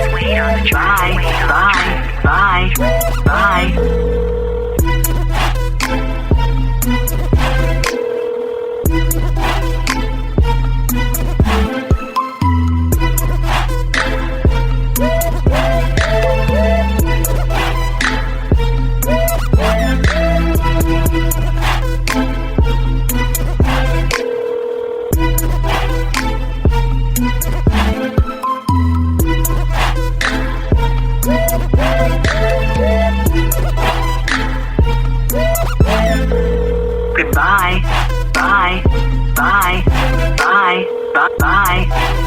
Goodbye. Bye. Bye. Bye. Bye. Bye.